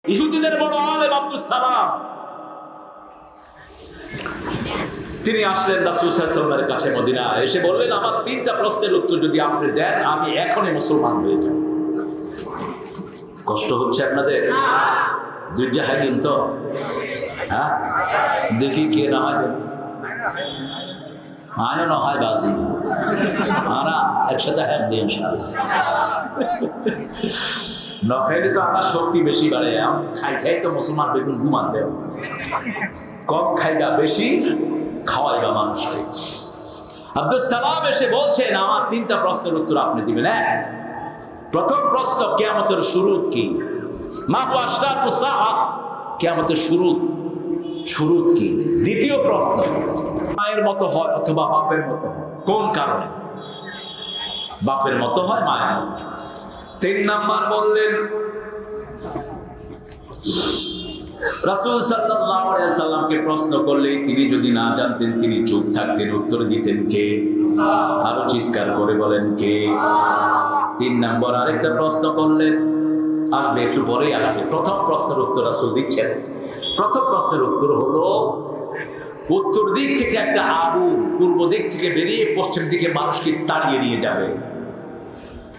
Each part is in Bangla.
ইহুদিদের বড় আলেম আব্দুস সালাম তিনি আসলেন রাসূল সাল্লাল্লাহু আলাইহি ওয়াসাল্লামের কাছে মদিনা এসে বললেন, আমার তিনটা প্রশ্নের উত্তর যদি আপনি দেন আমি এখনই মুসলমান হয়ে যাব। কষ্ট হচ্ছে আপনাদের? দুর্জা হাইলেন তো? হ্যাঁ, দেখি কে না হয় আয়ো না হয় বাজি আনা একসাথে হ্যাঁ দিই ইনশাআল্লাহ। না খাইলে তো আমার শক্তি বেশি বাড়ে। খাই খাই তো মুসলমান বেগুন ঘুমান দেও, কম খাইবা বেশি খাওয়াইবা মানুষকে। আব্দুস সালাম এসে বলছেন, আমার তিনটা প্রশ্নের উত্তর আপনি দিবেন। এক, প্রথম প্রশ্ন, কিয়ামতের শুরুত কি? মা আশরাতুস সাআ, কিয়ামতের শুরুত কি? দ্বিতীয় প্রশ্ন, মায়ের মতো হয় অথবা বাপের মতো হয়, কোন কারণে বাপের মতো হয় মায়ের মতো? তিন নাম্বার বললেন, রাসূল সাল্লাল্লাহু আলাইহি ওয়াসাল্লামকে প্রশ্ন করলেই তিনি যদি না জানতেন তিনি চুপ থাকতেন, উত্তর দিতেন কে? আরো চিৎকার করে বলেন কে? তিন নাম্বার আরেকটা প্রশ্ন করলেন, আসবে একটু পরেই আসবে। প্রথম প্রশ্নের উত্তর রাসূল দিচ্ছেন। প্রথম প্রশ্নের উত্তর হলো, উত্তর দিক থেকে একটা আগুন পূর্ব দিক থেকে বেরিয়ে পশ্চিম দিকে মানুষকে তাড়িয়ে নিয়ে যাবে।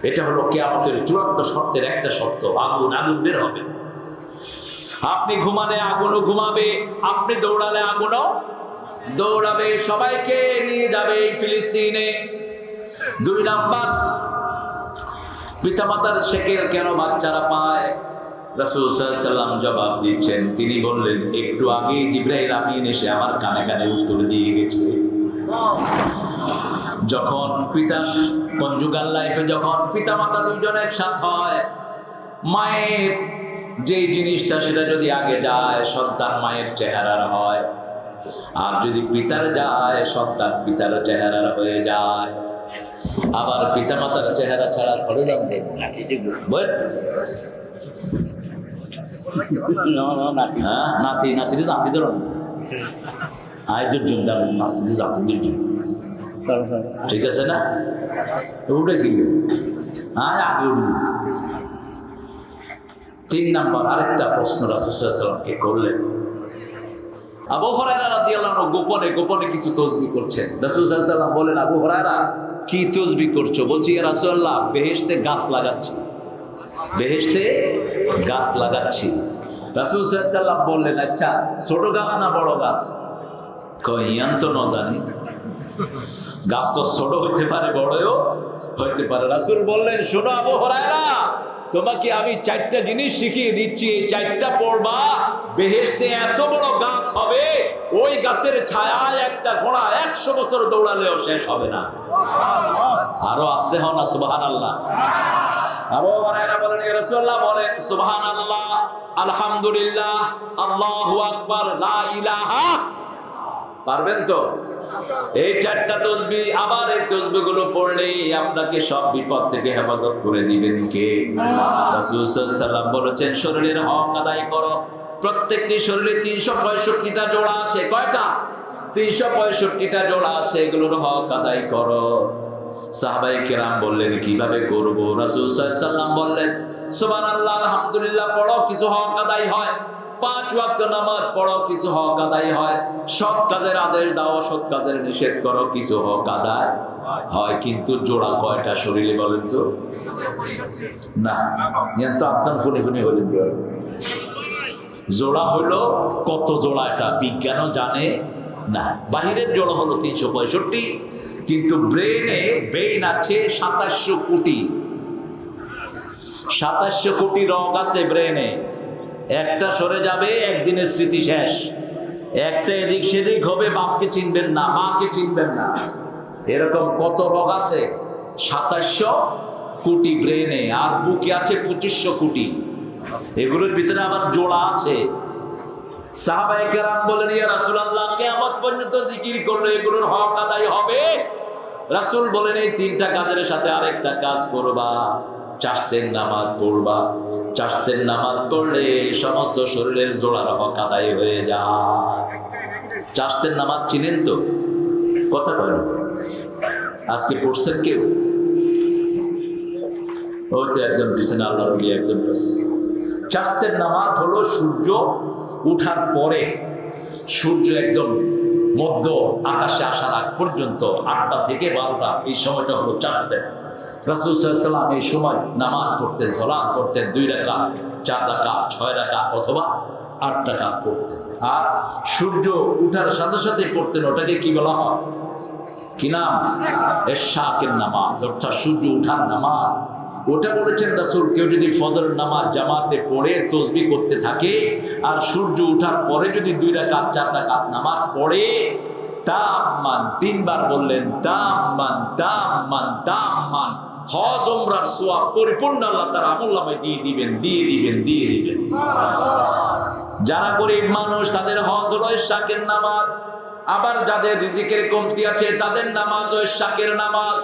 এটা হলো কিয়ামতের চূড়ান্ত শর্তের একটা শর্ত। আগুন বের হবে। আপনি ঘুমালে আগুনও ঘুমাবে, আপনি দৌড়ালে আগুনও দৌড়াবে, সবাইকে নিয়ে যাবে ফিলিস্তিনে। দুই নাম্বার, পিতামাতার সেকেল কেন বাচ্চারা পায়? রাসূল সাল্লাল্লাহু আলাইহি ওয়াসাল্লাম জবাব দিচ্ছেন, তিনি বললেন, একটু আগে জিবরাইল আমিন এসে আমার কানে কানে উত্তর দিয়ে গেছে। যখন কনজুগাল লাইফে যখন পিতামাতা দুইজন একসাথে হয়, মায়ের যে জিনিসটা সেটা যদি আগে যায় সন্তান মায়ের চেহারার হয়, আর যদি পিতার যায় সন্তান পিতার চেহারার হয়ে যায়। আবার পিতামাতার চেহারা ছাড়া ঘরে যাবে নাতি নাতিদের জাতি ধর আয়দের জন্য নাতিদের জাতিদের জন্য, ঠিক আছে না? ওটা কি আগে উঠে। তিন নাম্বার আরেকটা প্রশ্ন রাসূল সাল্লাল্লাহু আলাইহি ওয়াসাল্লামকে করলেন। আবু হুরায়রা রাদিয়াল্লাহু আনহু গোপনে কিছু তসবিহ করছেন। রাসূল সাল্লাল্লাহু আলাইহি ওয়াসাল্লাম বলেন, আবু হুরায়রা কি তসবিহ করছো? বলছি, ইয়া রাসূলুল্লাহ, বেহেশতে গাছ লাগাচ্ছি, বেহেশতে গাছ লাগাচ্ছি। রাসূল সাল্লাল্লাহু আলাইহি ওয়াসাল্লাম বললেন, আচ্ছা ছোট গাছ না বড় গাছ? কই ইয়ান তো ন জানি, গাছ তো ছোট হইতে পারে বড়ও হইতে পারে। রাসূল বললেন, শোনো আবু হুরায়রা, তোমাকে আমি চারটা জিনিস শিখিয়ে দিচ্ছি, এই চারটা পড়বা, বেহেশতে এত বড় গাছ হবে, ওই গাছের ছায়ায় একটা ঘোড়া 100 বছর দৌড়ালেও শেষ হবে না। আরো আসতে হও না সুবহানাল্লাহ। আবু হুরায়রা বলেন, ইয়া রাসূলুল্লাহ, বলেন সুবহানাল্লাহ, আলহামদুলিল্লাহ, আল্লাহু আকবার, লা ইলাহা। পারবেন তো? এই চারটা তসবিহ, আবার এই তসবিহগুলো পড়লেই আপনাকে সব বিপদ থেকে হেফাজত করে দিবেন কে? রাসূল সাল্লাল্লাহু আলাইহি ওয়াসাল্লাম বলেছেন, শরীরের হক আদায় করো। প্রত্যেকটি শরীরে 365টা জোড়া আছে। কয়টা? 365টা জোড়া আছে, এগুলোর হক আদায় করো। সাহাবায়ে কেরাম বললেন, কিভাবে করব? রাসূল সাল্লাল্লাহু আলাইহি ওয়াসাল্লাম বললেন, সুবহানাল্লাহ, আলহামদুলিল্লাহ পড়ো, কিছু হক আদায় হয়। 5 ওয়াক্ত নামাজ পড়ো, কিছু হক আদায় হয়। সৎ কাজের আদেশ দাও, সৎ কাজের নিষেধ করো, কিছু হক আদায় হয়। কিন্তু জোড়া কয়টা শরীরে বলেন তো? না, তো আপনার ফুনি হলেন। জোড়া হলো কত জোড়া এটা বিজ্ঞানও জানে না। বাহিরের জোড়া হলো 365, কিন্তু ব্রেইন আছে 2700 কোটি। 2700 কোটি রগ আছে ব্রেনে। একটা সরে যাবে, একদিনের স্মৃতি শেষ। একটা এদিক সেদিক হবে, বাপকে চিনবেন না, মাকে চিনবেন না। এরকম কত রোগ আছে? 2700 কোটি ব্রেনে। আর বুকে আছে 2500 কোটি। এগুলোর ভিতরে আবার জোড়া আছে। সাহাবায়ে কেরাম বলেন, ইয়া রাসূলুল্লাহ, কিয়ামত পর্যন্ত জিকির করলে এগুলোর হক আদায় হবে? রাসূল বলেন, এই তিনটা কাজের সাথে আরেকটা কাজ করবা, চাষতের নামাজ পড়বা। চাষতের নামাজ পড়লে সমস্ত শরীরের জোড়ার হক আদায় হয়ে যায়। চাষতের নামাজ চিনেন তো? কথা কয় আজকে পড়ছেন কেউ? ও তো একজন পিছনে আল্লাহর ওলি একজন চাস্তের নামাজ হলো সূর্য উঠার পরে, সূর্য একদম মধ্য আকাশে আসার আগ পর্যন্ত 8টা থেকে 12টা, এই সময়টা হলো চাস্তের। রাসূল সাল্লাল্লাহু আলাইহি ওয়াসাল্লাম এই সময় নামাজ পড়তেন, সালাত পড়তেন 2 রাকাত, 4 রাকাত, 6 রাকাত অথবা 8 রাকাত পড়তেন। আর সূর্য উঠার সাথে সাথে পড়তেন, ওটাকে কি বলা হয়, কি নাম? ইশরাকের নামাজ, অর্থাৎ সূর্য উঠার নামাজ। ওটা বলেছেন রাসূল, কেউ যদি ফজরের নামাজ জামাতে পড়ে তাসবিহ করতে থাকে আর সূর্য উঠার পরে যদি 2 রাকাত 4 রাকাত নামাজ পড়ে, তাম্মান, 3 বার বললেন তাম্মান তাম্মান তাম্মান, হজ উমরার সওয়াব পরিপূর্ণ আল্লাহ তাআলা আমলনামায় দিয়ে দিবেন, দিয়ে দিবেন, দিয়ে দিবেন। যারা গরিব মানুষ তাদের হজ হলো ইশরাকের নামাজ, আবার যাদের রিজিকের কমতি আছে তাদের নামাজ ও ইশরাকের নামাজ।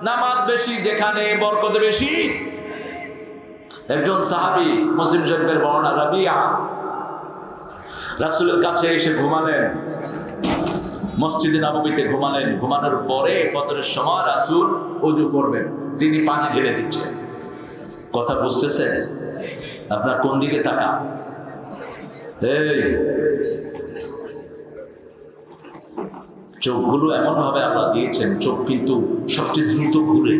নামাজ বেশি যেখানে বরকত বেশি। একজন সাহাবী, মুসলিম শরীফের বর্ণনা, রাবিয়া রাসূলের কাছে এসে ঘুমালেন, মসজিদে নববীতে ঘুমালেন। ঘুমানোর পরে ফজরের সময় রাসূল ওযু করবেন, তিনি পানি ঢেলে দিচ্ছেন। কথা বুঝতেছেন? আপনার কোন দিকে তাকান? এই চোখগুলো এমন ভাবে আল্লাহ দিয়েছেন, চোখ কিন্তু সবচেয়ে দ্রুত ঘুরে।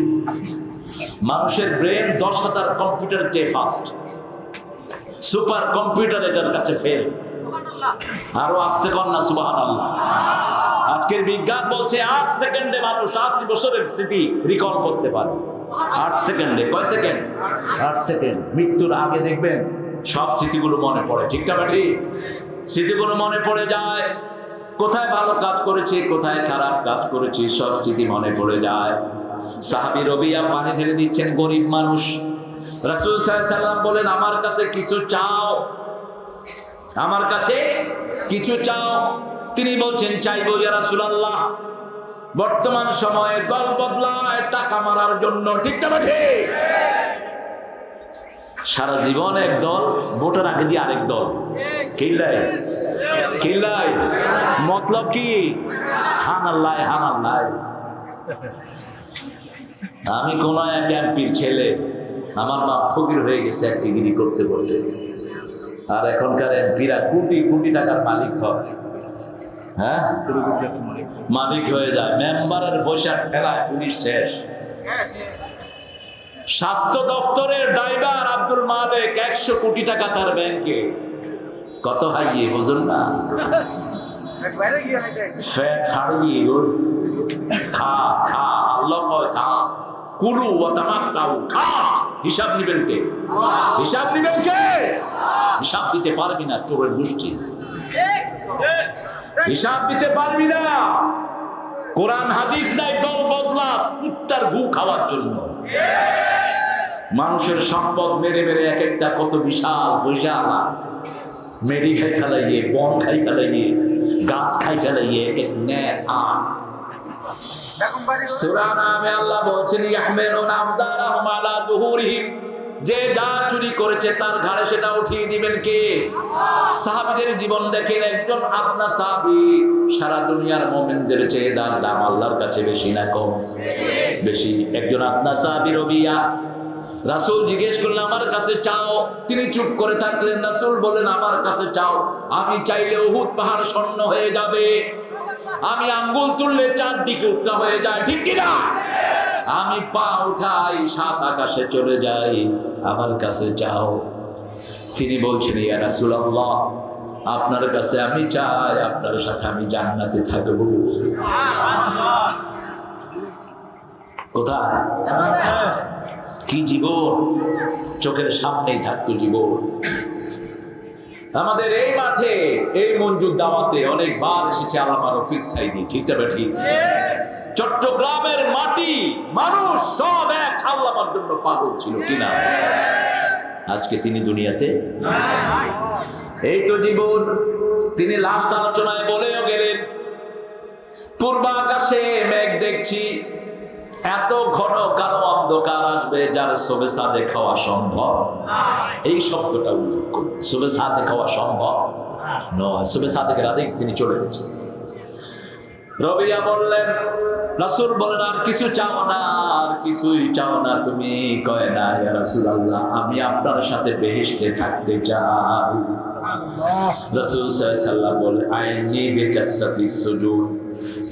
মানুষের ব্রেন 10,000 কম্পিউটার চেয়ে ফাস্ট, সুপার কম্পিউটার এটার কাছে ফেল। আরো আসতে কর না সুবহানাল্লাহ। আজকের বিজ্ঞান বলছে 8 সেকেন্ডে মানুষ 80 বছরের স্মৃতি রিকল করতে পারে। 8 সেকেন্ডে। কয় সেকেন্ড? 8 সেকেন্ড। মৃত্যুর আগে দেখবেন সব স্মৃতিগুলো মনে পড়ে, ঠিক না ঠিক? স্মৃতিগুলো মনে পড়ে যায়, কোথায় ভালো কাজ করেছি, কোথায় খারাপ কাজ করেছি, সব স্মৃতি মনে পড়ে যায়। সাহাবী রবিয়া পানি ঢেলে দিচ্ছেন, গরিব মানুষ। রাসূল সাল্লাল্লাহু আলাইহি ওয়াসাল্লাম বলেন, আমার কাছে কিছু চাও, আমার কাছে কিছু চাও। তিনি বলছেন, চাইবো ইয়া রাসূলুল্লাহ। বর্তমান সময়ে দল বদলায় টাকা মারার জন্য, ঠিক না ঠিক? সারা জীবন এক দল, ভোটের আগে দিয়ে আরেক দল। কিল্লাই কিল্লাই মতলব কি? হান আল্লাহ, হান আল্লাহ। আমি কোন এক এমপির ছেলে, আমার বাপ ফকির হয়ে গেছে এক ডিগ্রি করতে করতে, আর এখনকার এমপিরা কোটি কোটি টাকার মালিক হয়। হ্যাঁ, মালিক হয়ে যায়, মেম্বারের পয়সা ঠেলায় পুলিশ শেষ। স্বাস্থ্য দপ্তরের ড্রাইভার আব্দুল মালিক 100 কোটি টাকা তার ব্যাংকে। কত হাইয়ে বুঝুন না, ফ্যাট ছাড়িয়ে খা খা, আল্লাহ কয় খা, কুলু ওয়া তামাত্তাউ, খা। হিসাব নিবেন কে? হিসাব নিবেন কে? হিসাব দিতে পারবি না, চোরের গোষ্ঠী। হিসাব দিতে পারবি না। কোরআন হাদিস নাই দল বদলাস কুত্তার গু খাওয়ার জন্য। মানুষের সম্পদ মেরে মেরে এক একটা কত বিশাল পয়সা, মেডি খাই ফেলাইয়ে, বন খাই ফেলাইয়ে, গাছ খাই ফেলাইয়ে, এক নেতা। সূরা নামে আল্লাহ বলছেন, ইয়াহমিলুনা আমদারাহুম আলা যুহুরিহিম, যে যা চুরি করেছে তার ঘাড়ে সেটা উঠিয়ে দিবেন কে? সাহাবীদের জীবন দেখেন, একজন আদনা সাহাবী সারা দুনিয়ার মুমিনদের চেয়ে তার দাম আল্লাহর কাছে বেশি না কম? বেশি। একজন আদনা সাহাবী রবিয়া, রাসূল জিজ্ঞেস করলেন, আমার কাছে চাও। তিনি চুপ করে থাকলেন। রাসূল বলেন, আমার কাছে চাও। আমি চাইলে উহুদ পাহাড় স্বর্ণ হয়ে যাবে, আমি আঙ্গুল তুললে 4 দিকে উল্টা হয়ে যায়, ঠিক কিনা? আমি পা উঠাই 7 আকাশে চলে যাই, আমার কাছে চাও। তিনি বলছেন, ইয়া রাসূলুল্লাহ, আপনার কাছে আমি চাই, আপনার সাথে আমি জান্নাতে থাকব। কোথায়? কি জীবন! চোখের সামনেই থাকতো জীবন। আমাদের এই মাঠে, এই মঞ্জুর দাওয়াতে অনেকবার এসেছে আল্লামা রফিক সাইদি, ঠিক না ঠিক? চট্টগ্রামের মাটি, মানুষ সব এক আল্লামার জন্য পাগল ছিল, কিনা? আজকে তিনি দুনিয়াতে। এই তো জীবন। তিনি লাস্ট আলোচনায় বলেও গেলেন, পূর্ব আকাশে মেঘ দেখছি, এত ঘন কালো অন্ধকার আসবে যার সবে সাদে খাওয়া সম্ভব। এই শব্দটা উল্লেখ করবে, সবে সাদে খাওয়া সম্ভব নয়। সবে সাদেকের আগে তিনি চলে গেছেন। রবিয়া বললেন, রাসূল বলেন, আর কিছু চাও না? আর কিছুই চাও না তুমি? কয় না ইয়া রাসূলুল্লাহ, আমি আপনার সাথে বেহেশতে থাকতে চাই। রাসূল সাল্লাল্লাহু আলাইহি ওয়াসাল্লাম বলেন, আইনি বিকাসরাতিস সুজুদ,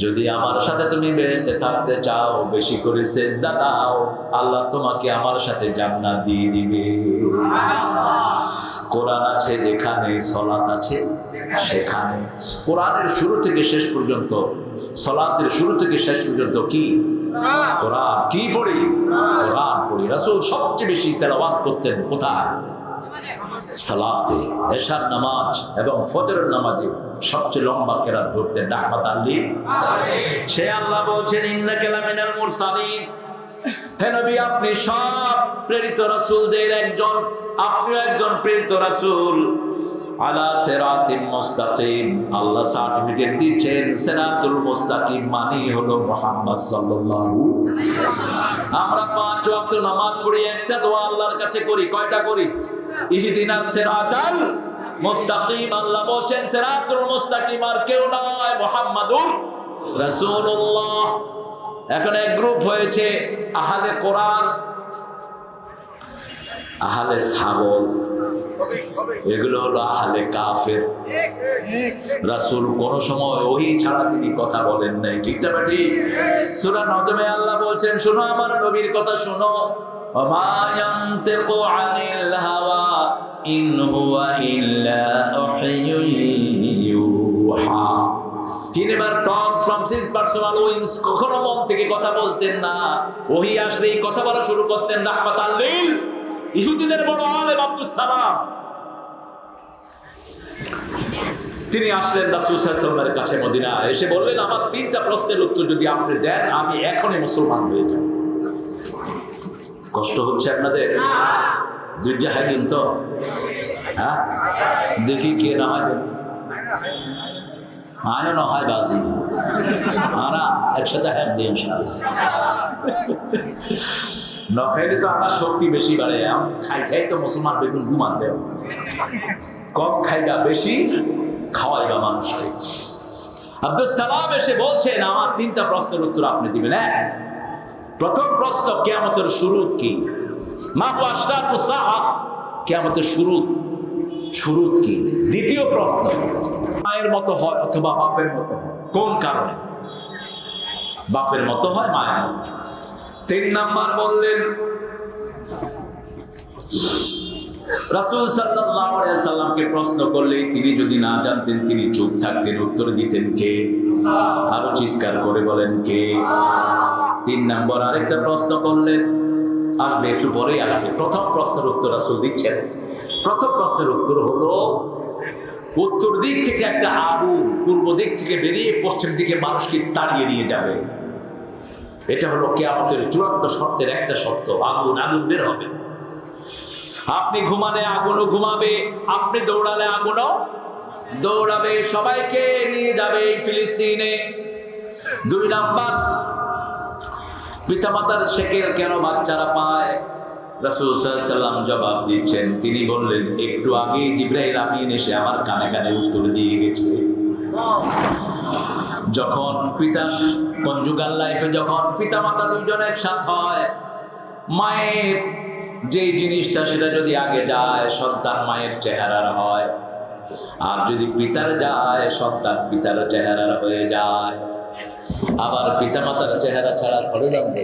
যদি আমার সাথে তুমি বেহেশতে থাকতে চাও বেশি করে সিজদা দাও, আল্লাহ তোমাকে আমার সাথে জান্নাত দিয়ে দিবে। কোরআন আছে যেখানে, সালাত আছে সেখানে। কোরআনের শুরু থেকে শেষ পর্যন্ত, সালাতের শুরু থেকে শেষ পর্যন্ত কি? কোরআন। কি পড়ি? কোরআন পড়ি। রাসূল সবচেয়ে বেশি তেলাওয়াত করতেন কোথায়? সালাতে। এশার নামাজ এবং ফজরের নামাজে সবচেয়ে লম্বা কেরাত ধরতেন রাহমাতাল লিল আলামিন। সে আল্লাহ বলছেন, ইন্নাকা লামিনাল মুরসালিন, হে নবী আপনি সব প্রেরিত রাসূলদের একজন, আপনিও একজন প্রেরিত রাসূল। আলা সিরাতিল মুস্তাকিম, আল্লাহ সার্টিফিকেট দিচ্ছেন। সিরাতুল মুস্তাকিম মানে হলো মুহাম্মদ সাল্লাল্লাহু আলাইহি ওয়াসাল্লাম। আমরা 5 ওয়াক্ত নামাজ পড়ি, একটা দোয়া আল্লাহর কাছে করি। কয়টা করি? ইহদিনাস সিরাতাল মুস্তাকিম। আল্লাহ বলেন সিরাতুল মুস্তাকিম আর কেউ নয়, মুহাম্মাদুর রাসূলুল্লাহ। এখন এক গ্রুপ হয়েছে আহলে কোরআন, আহলে ছাগল, এগুলো হলো আহলে কাফের। রাসূল কোন সময় ওহী ছাড়া তিনি কথা বলেন নাই, ঠিক না ঠিক? সূরা নজমে আল্লাহ বলছেন, শোনো আমার নবীর কথা শোনো, ওমা ইয়ানতিকু আনিল হাওয়া ইন হুয়া ইল্লা ওয়াহয়ুন ইউহা। He never talks from his personal whims, কখনো মন থেকে কথা বলতেন না। ওহী আসলেই কথা বলা শুরু করতেন রাহমাতাল লিল ইহুদিদের বড় আলেম আব্দুস সালাম। তিনি আসলেন রাসূল সাল্লাল্লাহু আলাইহি ওয়াসাল্লামের কাছে মদিনা, এসে বললেন, আমার 3টা প্রশ্নের উত্তর যদি আপনি দেন আমি এখনই মুসলমান হয়ে যাব। কষ্ট হচ্ছে আপনাদের? ধৈর্য হারিয়েন তো? হ্যাঁ, দেখি কে না হয়। আয়ও না হয় বাজি, আনা একসাথে হ্যাঁ দিই ইনশাআল্লাহ। না খাইলে তো আমার শক্তি বেশি বাড়ে। খাই খাই তো মুসলমান বেগুন ঘুমান দেও, কম খাইবা বেশি খাওয়াইবা মানুষকে। আব্দুস সালাম এসে বলছেন, আমার 3টা প্রশ্নের উত্তর আপনি দিবেন। এক, প্রথম প্রশ্ন, কিয়ামতের শুরু কি? মা আশরাতুস সাআ, কিয়ামতের শুরু কি? দ্বিতীয় প্রশ্ন, মায়ের মতো হয় অথবা বাপের মতো হয়, কোন কারণে? বাপের মতো হয়, মায়ের মতো। 3 নাম্বার বললেন, রাসূল সাল্লাল্লাহু আলাইহি ওয়াসাল্লামকে প্রশ্ন করলেই তিনি যদি না জানতেন তিনি চুপ থাকতেন, উত্তর দিতেন কে? আরো চিৎকার করে বলেন কে? 3 নাম্বার আরেকটা প্রশ্ন করলেন, আসবে একটু পরেই আসবে। প্রথম প্রশ্নের উত্তর রাসূল দিচ্ছেন। প্রথম প্রশ্নের উত্তর হলো, উত্তর দিক থেকে একটা আগুন পূর্ব দিক থেকে বেরিয়ে পশ্চিম দিকে মানুষকে তাড়িয়ে নিয়ে যাবে। এটা হলো কিয়ামতের চূড়ান্ত শর্তের একটা শর্ত। আগুন বের হবে। আপনি ঘুমালে আগুনও ঘুমাবে, আপনি দৌড়ালে আগুনও দৌড়াবে, সবাইকে নিয়ে যাবে ফিলিস্তিনে। 2 নাম্বার, পিতামাতার সেকেল কেন বাচ্চারা পায়? রাসূল সাল্লাল্লাহু আলাইহি ওয়াসাল্লাম জবাব দিচ্ছেন, তিনি বললেন, একটু আগেই জিবরাইল আমিন এসে আমার কানে কানে উত্তর দিয়ে গেছে। যখন কনজুগাল লাইফে যখন পিতামাতা দুইজন একসাথে হয়, মায়ের যে জিনিসটা সেটা যদি আগে যায় সন্তান মায়ের চেহারার হয়, আর যদি পিতার যায় সন্তান পিতার চেহারার হয়ে যায়। আবার পিতামাতার চেহারা ছাড়া ঘরে যাবে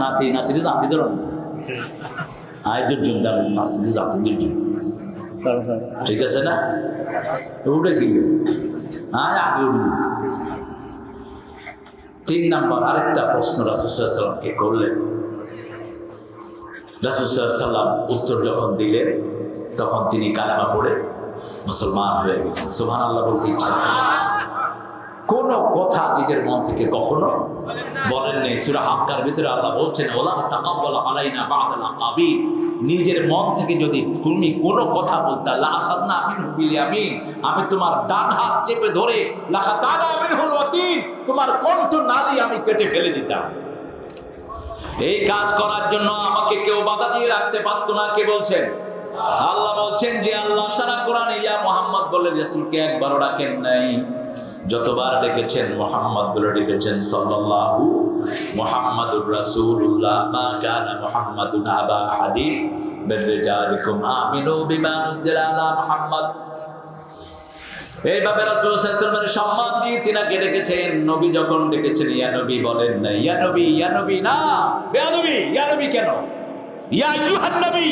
নাতি নাতিদের জাতি ধরো আয়দের জন্য নাতিদের জাতিদের জন্য, ঠিক আছে না? ওটা কি আগে 3 নাম্বার আরেকটা প্রশ্ন রাসূল সাল্লাল্লাহু আলাইহি ওয়াসাল্লামকে করলেন। রাসূল সাল্লাল্লাহু আলাইহি ওয়াসাল্লাম উত্তর যখন দিলেন তখন তিনি কালেমা পড়ে মুসলমান হয়ে গেলেন। সুবহানাল্লাহ বলতে ইচ্ছা কোন কথা নিজের মন থেকে কখনো বলেননি। সূরা হাক্কার ভিতরে আল্লাহ বলছেন, ওয়ালা তাকাব্বাল আলাইনা বা'দাল আকাবির, নিজের মন থেকে যদি তুমি কোনো কথা বলতা লা আখাযনা মিনহু বিল ইয়ামিন, আমি তোমার ডান হাত চেপে ধরে লাখাতানা মিনহুল ওয়াতিন, তোমার কণ্ঠ নালী আমি কেটে ফেলে দিতাম। এই কাজ করার জন্য আমাকে কেউ বাধা দিয়ে রাখতে পারত না। কে বলছেন? আল্লাহ বলছেন যে আল্লাহ সারা কোরআনে ইয়া মুহাম্মদ বলে রাসূলকে একবারও ডাকেন নাই, যতবার ডেকেছেন মুহাম্মদ বলে ডেকেছেন। সাল্লাল্লাহু মুহাম্মাদুর রাসূলুল্লাহ মা কানা মুহাম্মাদুন আবা আহাদিন মির রিজালিকুম আমিনু বিমা নুজিলা আলা মুহাম্মদ। এইভাবে রাসূল সাল্লাল্লাহু আলাইহি ওয়াসাল্লামের সম্মান দিয়ে তিনাকে ডেকেছেন। নবী যখন ডেকেছেন ইয়া নবী বলেন না, ইয়া নবী না, বেয়াদবি। ইয়া নবী কেন? ইয়া আইয়ুহান নবী,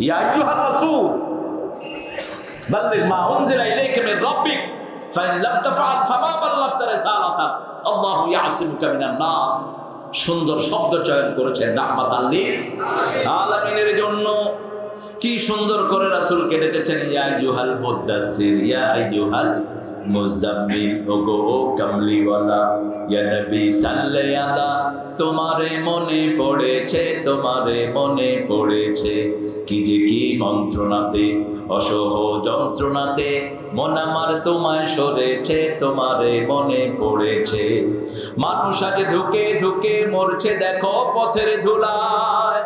ইয়া আইয়ুহার রাসূল বাল্লিগ মা উনজিলা ইলাইকা মির রাব্বিক ফাইন লাম তাফআল ফামা বাল্লাগতা রিসালাতাক আল্লাহু ইয়াসিমুকা মিনান নাস। সুন্দর শব্দ চয়ন করেছেন রাহমাতাল লিল আলামিনের জন্য। কি সুন্দর করে রাসূলকে ডেকেছেন, ইয়া আইয়ুহাল মুদাসসির, ইয়া আইয়ুহাল মুজাম্মিল, ওগো কামলিওয়ালা, ইয়া নবী সাল্লি আলা। তোমারে মনে পড়েছে, তোমারে মনে পড়েছে, কি যে কি মন্ত্রণাতে, অসহ যন্ত্রণাতে মন আমার তোমায় সরেছে, তোমারে মনে পড়েছে। মানুষ আজ ধুকে ধুকে মরছে দেখো পথের ধুলায়,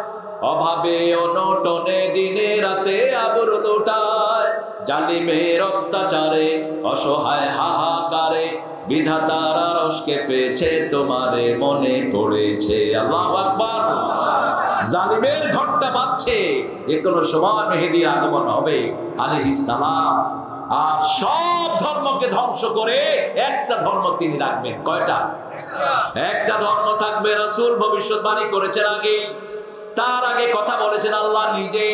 অভাবে অনটনে দিনে রাতে আবর লোটায়, জালিমের অত্যাচারে অসহায় হাহাকারে বিধাতার আরশকে পেয়েছে, তোমারে মনে পড়েছে। আল্লাহু আকবার। জালিমের ঘরটা বাজছে, যে কোনো সময় মেহেদীর আগমন হবে আলাইহিস সালাম। আর সব ধর্মকে ধ্বংস করে একটা ধর্ম তিনি রাখবেন। কয়টা? একটা ধর্ম থাকবে। রাসূল ভবিষ্যৎবাণী করেছেন আগে, তার আগে কথা বলেছেন আল্লাহ নিজে।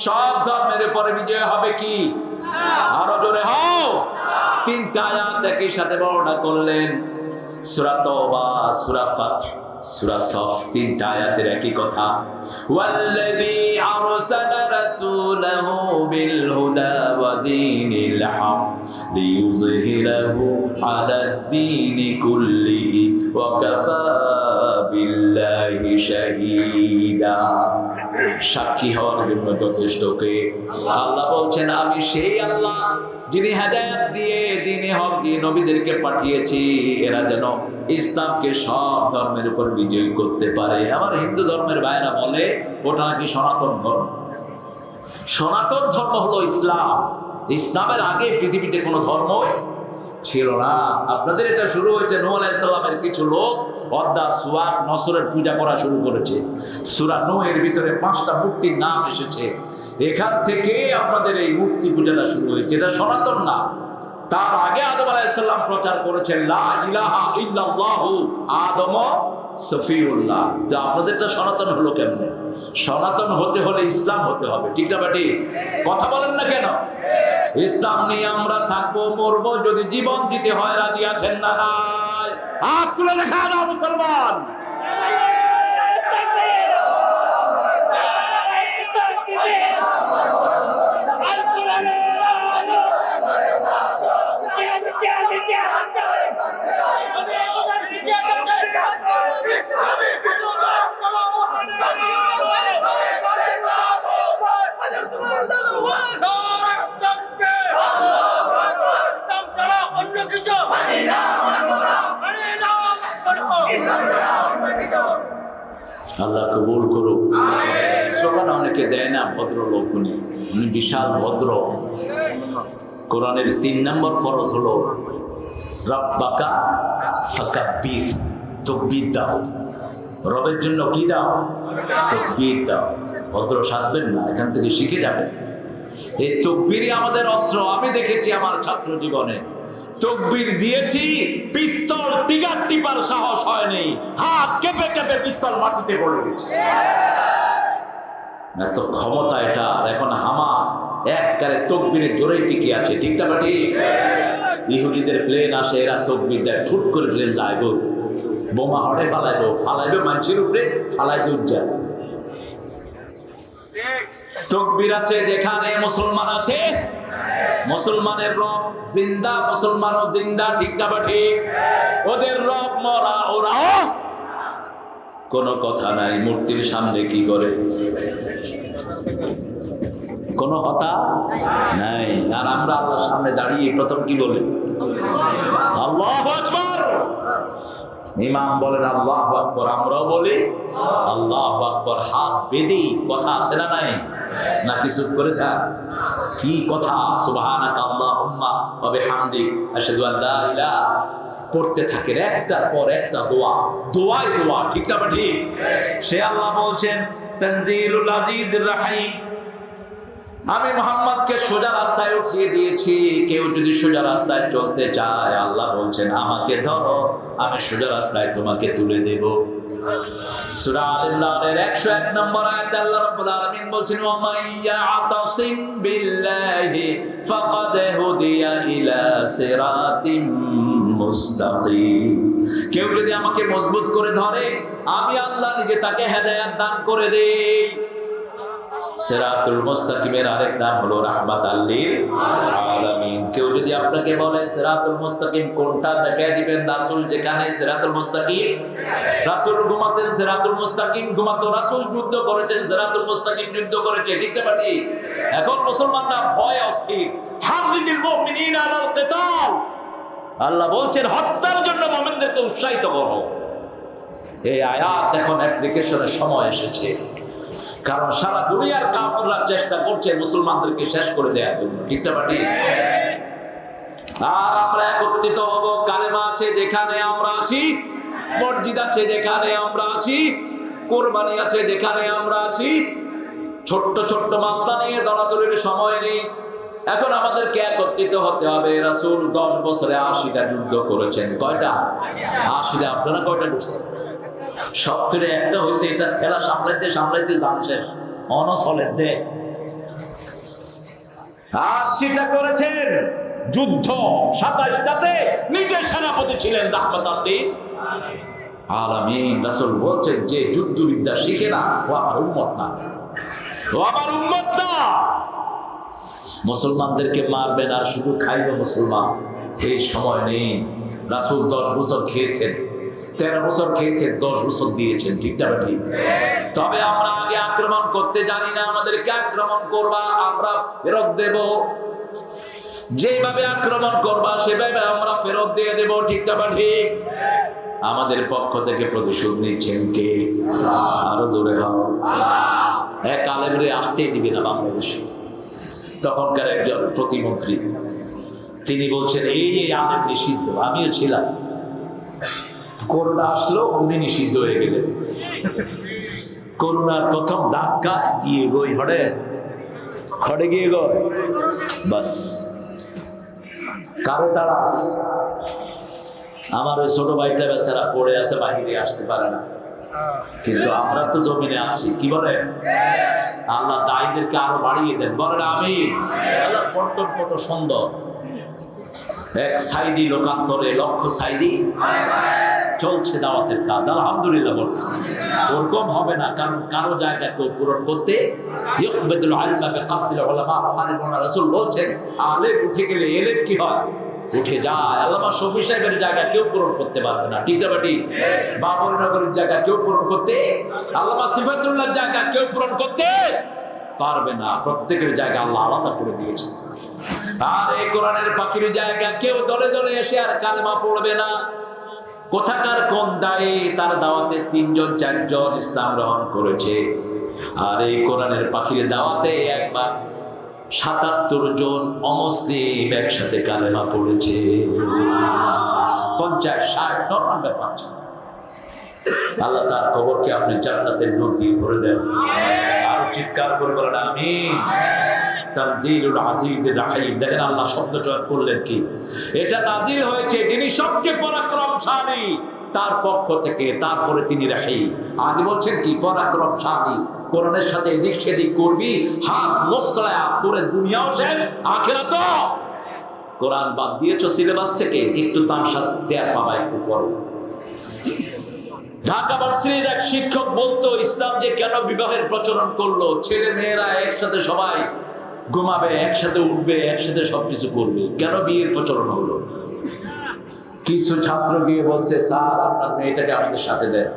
সব ধর্মের উপরে বিজয় হবে কি? আরো জোরে হও। তিনটা আয়াত একই সাথে বর্ণনা করলেন, সূরা তাওবা, সূরা ফাতহ, সূরা সফ। তিনটা আয়াতের একই কথা। ওয়াল্লাযী আরসালা রাসূলাহু বিল হুদা ওয়া দীনিল হক লিইয়ুযহিরাহু আলাদ-দীনি কুল্লিহি ওয়া কাফা বিল্লাহি শাহীদা। সাক্ষী হওয়ার জন্য যথেষ্ট কে? আল্লাহ বলছেন আমি সেই আল্লাহ যিনি হেদায়েত দিয়ে দ্বীনে হক দিয়ে নবীদেরকে পাঠিয়েছি, এরা যেন ইসলামকে সব ধর্মের উপর বিজয়ী করতে পারে। আমার হিন্দু ধর্মের ভাইরা বলে ওটা নাকি সনাতন ধর্ম। সনাতন ধর্ম হলো ইসলাম। ইসলামের আগে পৃথিবীতে কোনো ধর্মই ছিল না। আপনাদের এটা শুরু হয়েছে নূহ আলাইহিস সালামের কিছু লোক অদ্দা সুয়াক নসরের পূজা করা শুরু করেছে। সূরা নূহের ভিতরে 5টা মূর্তির নাম এসেছে। এখান থেকে আপনাদের এই মূর্তি পূজাটা শুরু হয়েছে। এটা সনাতন না। তার আগে আদম আলাইহিস সালাম প্রচার করেছেন লা ইলাহা ইল্লাল্লাহু আদম সফিউল্লাহ। তো আপনাদেরটা সনাতন হলো কেমনে? সনাতন হতে হলে ইসলাম হতে হবে। ঠিক না বেটি? কথা বলেন না কেন? ইসলাম নিয়ে আমরা থাকবো, মরবো, যদি জীবন দিতে হয় রাজি আছেন না? নাই? হাত তুলে দেখা দাও মুসলমান। আল্লাহ কবুল করুক। স্লোগান অনেকে দেয় না, ভদ্রলোক উনি বিশাল ভদ্র। কোরআনের 3 নম্বর ফরজ হলো রাব্বাকা ফাকাব্বির, তাকবীর দাও। রবের জন্য কি দাও? তাকবীর দাও। ভদ্র সাজবেন না, এখান থেকে শিখে যাবেন। এই তাকবীরই আমাদের অস্ত্র। আমি দেখেছি আমার ছাত্র জীবনে তাকবীর দিয়েছি, পিস্তল টিগার টিপার সাহস হয়নি, হাত কেঁপে কেঁপে পিস্তল মাটিতে পড়ে গেছে। এত ক্ষমতা এটা। এখন হামাস একবারে তাকবীরের জোরেই টিকে আছে। ঠিকটা বাটি? ইহুদিদের প্লেন আসে, এরা তাকবীর দেয়, ঠুট করে প্লেন যায় গো, বোমা হড়ে ফালাইবে মানুষের উপরে, ফালাইবে উজ্জাত। তাকবীর আছে যেখানে মুসলমান আছে, মুসলমানের রব জিন্দা, মুসলমানও জিন্দা। ঠিক না বাটি? ওদের রব মরা, ওরাও কোনো কথা নাই। মূর্তির সামনে কি করে? কোনো কথা নাই। আর আমরা আল্লাহর সামনে দাঁড়িয়ে প্রথম কি বলি? আল্লাহু আকবার। ইমাম বলেন আল্লাহু আকবার, আমরাও বলি আল্লাহু আকবার। হাত বেঁধে কথা আছে না নাই? নাকি চুপ করে থাক? কি কথা? সুবহানাকা আল্লাহুম্মা ওয়া বিহামদিক আশহাদু আল লা ইলাহা, পড়তে থাকেন একটার পর একটা দোয়া, দোয়াই দোয়া, ঠিক না ঠিক? সে আল্লাহ বলছেন তানজিলুল আজিজির রহিম, আমি মুহাম্মদকে সোজা রাস্তায় উঠিয়ে দিয়েছি। কেউ যদি সোজা রাস্তায় চলতে চায়, আল্লাহ বলছেন আমাকে ধরো, আমি সোজা রাস্তায় তোমাকে তুলে দেব। সূরা আল ইমরানের 101 নম্বর আয়াতে আল্লাহ রাব্বুল আলামিন বলছেন ওয়া মাইয়াতাসিম বিল্লাহি ফাকাদ হুদিয়া ইলা সিরাতিম মুস্তাকিম। কেউ যদি আমাকে মজবুত করে ধরে, আমি আল্লাহ নিজে তাকে হেদায়েত দান করে দেই। সিরাতুল মুস্তাকিমের আরেক নাম হলো রাহমাতাল লিল আলামিন। কেউ যদি আপনাকে বলে সিরাতুল মুস্তাকিম কোনটা, দেখায় দিবেন রাসূল যেখানে সিরাতুল মুস্তাকিম, রাসূল ঘুমাতেন সিরাতুল মুস্তাকিম ঘুমাতো, রাসূল যুদ্ধ করেছেন সিরাতুল মুস্তাকিম যুদ্ধ করেছে, ঠিক না ঠিক? এখন মুসলমানরা ভয় অস্থির, হারিদিল মুমিনিনা আলাল কিতাল, আল্লাহ বলছেন হত্যার জন্য মুমিনদেরকে উৎসাহিত করো। এই আয়াত এখন অ্যাপ্লিকেশনের সময় এসেছে, কারণ সারা দুনিয়ার কাফেররা চেষ্টা করছে মুসলমানদেরকে শেষ করে দেওয়ার জন্য, ঠিক না ঠিক? আর আমরা একত্রিত হব, কালেমা আছে যেখানে আমরা আছি, মসজিদ আছে যেখানে আমরা আছি, কোরবানি আছে যেখানে আমরা আছি, ছোট্ট ছোট্ট মাস্তা নিয়ে দলাদলির সময় নেই। এখন আমাদেরকে একত্রিত হতে হবে। রাসূল 10 বছরে 80টা যুদ্ধ করেছেন। কয়টা? 80টা। আপনারা কয়টা করছেন? সবথেকে একটা হয়েছে, এটা ঠেলা সামলাইতে সামলাইতে জান শেষ, অনসলের দে। 80টা করেছেন যুদ্ধ, 27টাতে নিজে সেনাপতি ছিলেন রাহমাতাল লিল আলামিন। রাসূল বলছেন যে যুদ্ধবিদ্যা শিখে না, ও আমার উম্মত না, ও আমার উম্মত না। মুসলমানদেরকে মারবেন আর শুধু খাইবে মুসলমান, এই সময় নেই। রাসূল 10 বছর খেয়েছেন, 13 বছর খেয়েছেন, 10 বছর দিয়েছেন, ঠিক না ঠিক? তবে আমরা আগে আক্রমণ করতে জানি না, আমাদেরকে আক্রমণ করবা আমরা ফেরত দেব, যেভাবে আক্রমণ করবা সেভাবে আমরা ফেরত দিয়ে দেব, ঠিক না ঠিক? আমাদের পক্ষ থেকে প্রতিশোধ নিচ্ছেন কে? আরো জোরে হও। এক আলেমরে আসতেই দিবে না বাংলাদেশে। তখনকার একজন প্রতিমন্ত্রী, তিনি বলছেন এই আলেম নিষিদ্ধ। আমিও ছিলাম, করোনা আসলো উনি নিষিদ্ধ হয়ে গেলেন। করোনার প্রথম ধাক্কা গিয়ে গই হড়ে খড়ে গিয়ে গই, বাস কারো তারাস। আমার ওই ছোট ভাইটা বেচারা পড়ে আছে, বাহিরে আসতে পারে না, কিন্তু আমরা তো জমিনে আছি। কি বলে? আল্লাহ দায়ীদেরকে আরো বাড়িয়ে দেন, বলেন আমিন। আল্লাহ বন্টন কত সুন্দর, এক সাইদি লোকান্তরে লক্ষ সাইদি চলছে দাওয়াতের কাজ, আলহামদুলিল্লাহ। বল ওরকম হবে না, কারণ কারো জায়গা কেউ পূরণ করতে ইউকবিদুল ইলমা বিকাবদিল উলামা। রাসূল বলছেন আলেম উঠে গেলে এলেম কি হয়? উঠে যায়। আল্লামা শফি সাহেবের জায়গা কেউ পূরণ করতে পারবে না, ঠিক না ঠিক? বাবর নগরের জায়গা কেউ পূরণ করতে, আল্লামা সিফাতুল্লাহর জায়গা কেউ পূরণ করতে পারবে না। প্রত্যেকের জায়গা আল্লাহ আলাদা করে দিয়েছে। আর এই কোরআনের পাখির জায়গা কেউ দলে দলে এসে আর কালেমা পড়বে না। কোথাকার কোন দায়ে তার দাওয়াতে 3 জন 4 জন ইসলাম গ্রহণ করেছে, আর এই কোরআনের পাখির দাওয়াতে একবার 77 জন অমুসলিম একসাথে কালেমা পড়েছে। 50 60 নর্মাল ব্যাপার। আল্লাহ তার কবরকে আপনি জান্নাতের নূর দিয়ে ভরে দেন। আর চিৎকার করে বলেন আমিন। তানজিলুল আজিজির রহিম। দেখেন আল্লাহ শব্দ চয়ন করলেন কি? এটা নাজিল হয়েছে যিনি সবচেয়ে পরাক্রমশালী, তার পক্ষ থেকে, তারপরে তিনি রহিম। আগে বলছেন কি? পরাক্রমশালী। কোরআনের সাথে এদিক সেদিক করবি, হাত মোসলায়া পুরো দুনিয়াও শেষ, আখিরাতও। কোরআন বাদ দিয়েছো সিলেবাস থেকে, একটু তামসা দেয়ার পাবা একটু পরে। ঢাকা ভার্সিটির এক শিক্ষক বলতো ইসলাম যে কেন বিবাহের প্রচলন করলো, ছেলে মেয়েরা একসাথে সবাই ঘুমাবে, একসাথে উঠবে, একসাথে সবকিছু করবে, কেন বিয়ের প্রচলন হলো? কিছু ছাত্র গিয়ে বলছে স্যার আপনার মেয়েটাকে আমাদের সাথে দেন।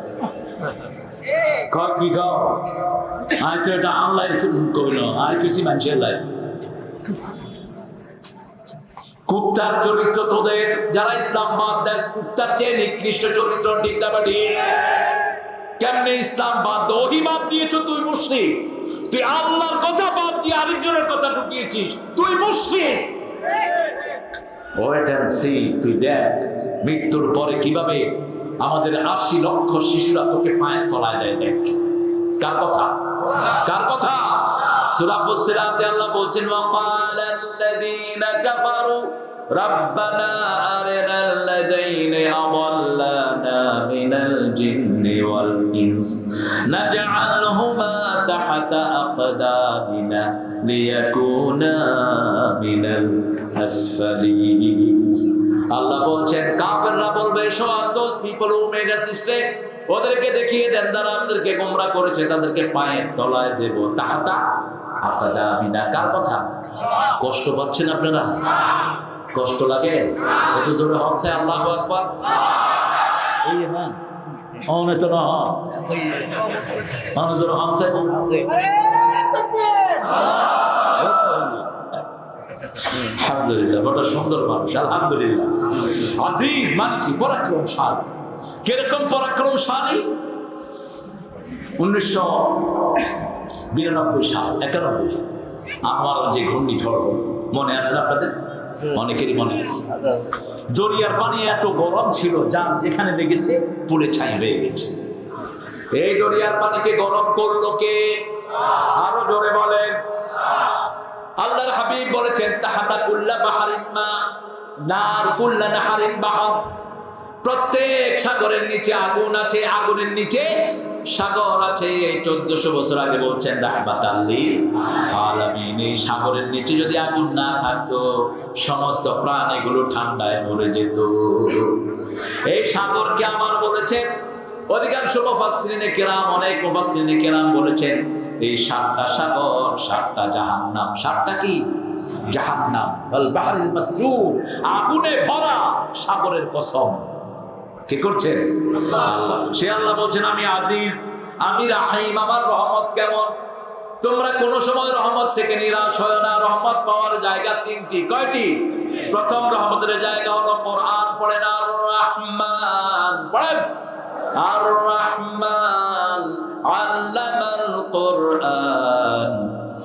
কি খাও? আয় তো এটা অনলাইন কইল, আয় কিছু মানুষের লাই কুত্তার চরিত্র তোদের, যারা ইসলাম বাদ দেয় কুত্তার চেয়ে নিকৃষ্ট চরিত্র, ঠিক না বাড়ি? কেমনে ইসলাম বাদ ওহি বাদ দিয়েছ তুই মুশরিক, তুই আল্লাহর কথা বাদ দিয়ে আরেকজনের কথা ঢুকিয়েছিস, তুই মুশরিক। ওয়েট এন্ড সি, তুই দেখ মৃত্যুর পরে কিভাবে আমাদের ৮০ লক্ষ শিশুরা তোকে পায়ের তলায় দেয়। দেখ কার কথা, কার কথা? সূরা ফুসসিলাতে আল্লাহ বলছেন ওয়াকালাল্লাযীনা কাফারু রাব্বানা আরিনাল্লাযীনা আদাল্লানা মিনাল জিন্নি ওয়াল ইনস নাজআলহুমা তাহতা আকদামিনা লিয়াকুনা মিনাল আসফালিন। আল্লাহ বলছেন কাফেররা বলবে, those people who made us mistake, ওদেরকে দেখিয়ে দেন যারা আমাদেরকে গোমরা করেছে, তাদেরকে পায়ের তলায় দেব। তাহতা আকদামিনা, কার কথা? কষ্ট পাচ্ছেন আপনারা? কষ্ট লাগে? একটু জোরে হচ্ছে আল্লাহু আকবার। এই না অনে তো না জোরে হচ্ছে। আলহামদুলিল্লাহ, বড় সুন্দর মানুষ, আলহামদুলিল্লাহ। আজিজ মানে কি? পরাক্রমশালী। কিরকম পরাক্রমশালী? 1992 সাল 91 আমার যে ঘূর্ণিঝড় মনে আছে না আপনাদের? অনেকেরই মনে আছে। দরিয়ার পানি এত গরম ছিল, যার যেখানে লেগেছে পুড়ে ছাই হয়ে গেছে। এই দরিয়ার পানিকে গরম করলো কে? আরো জোরে বলেন। আল্লাহর হাবিব বলেছেন তাহাতা কুল্লা বাহারিন মা নার কুল্লা নাহারিন বাহার, প্রত্যেক সাগরের নিচে আগুন আছে, আগুনের নিচে সাগর আছে। 1400 বছর আগে বলছেন রাহমাতাল লিল আলামিন। এই সাগরের নিচে যদি আগুন না থাকতো সমস্ত প্রাণ এগুলো ঠান্ডায় মরে যেত। এই সাগরকে আমার বলেছেন অধিকাংশ মুফাসসিরিনে কেরাম, অনেক মুফাসসিরিনে কেরাম বলেছেন এই 7টা সাগর 7টা জাহান্নাম। 7টা কি? জাহান্নাম। আল বাহরিল মাসজুর, আগুনে ভরা সাগরের কসম। কি করছেন? আল্লাহ। সে আল্লাহ বলছেন আমি আজিজ, আমি রাহিম, আমার রহমত কেমন? তোমরা কোন সময় রহমত থেকে নিরাশ হয় না। রহমত পাওয়ার জায়গা 3টি। কয়টি? প্রথম রহমতের জায়গা হলো কোরআন পড়েন। আর রহমান পড়েন। আর রহমান আল্লামাল কোরআন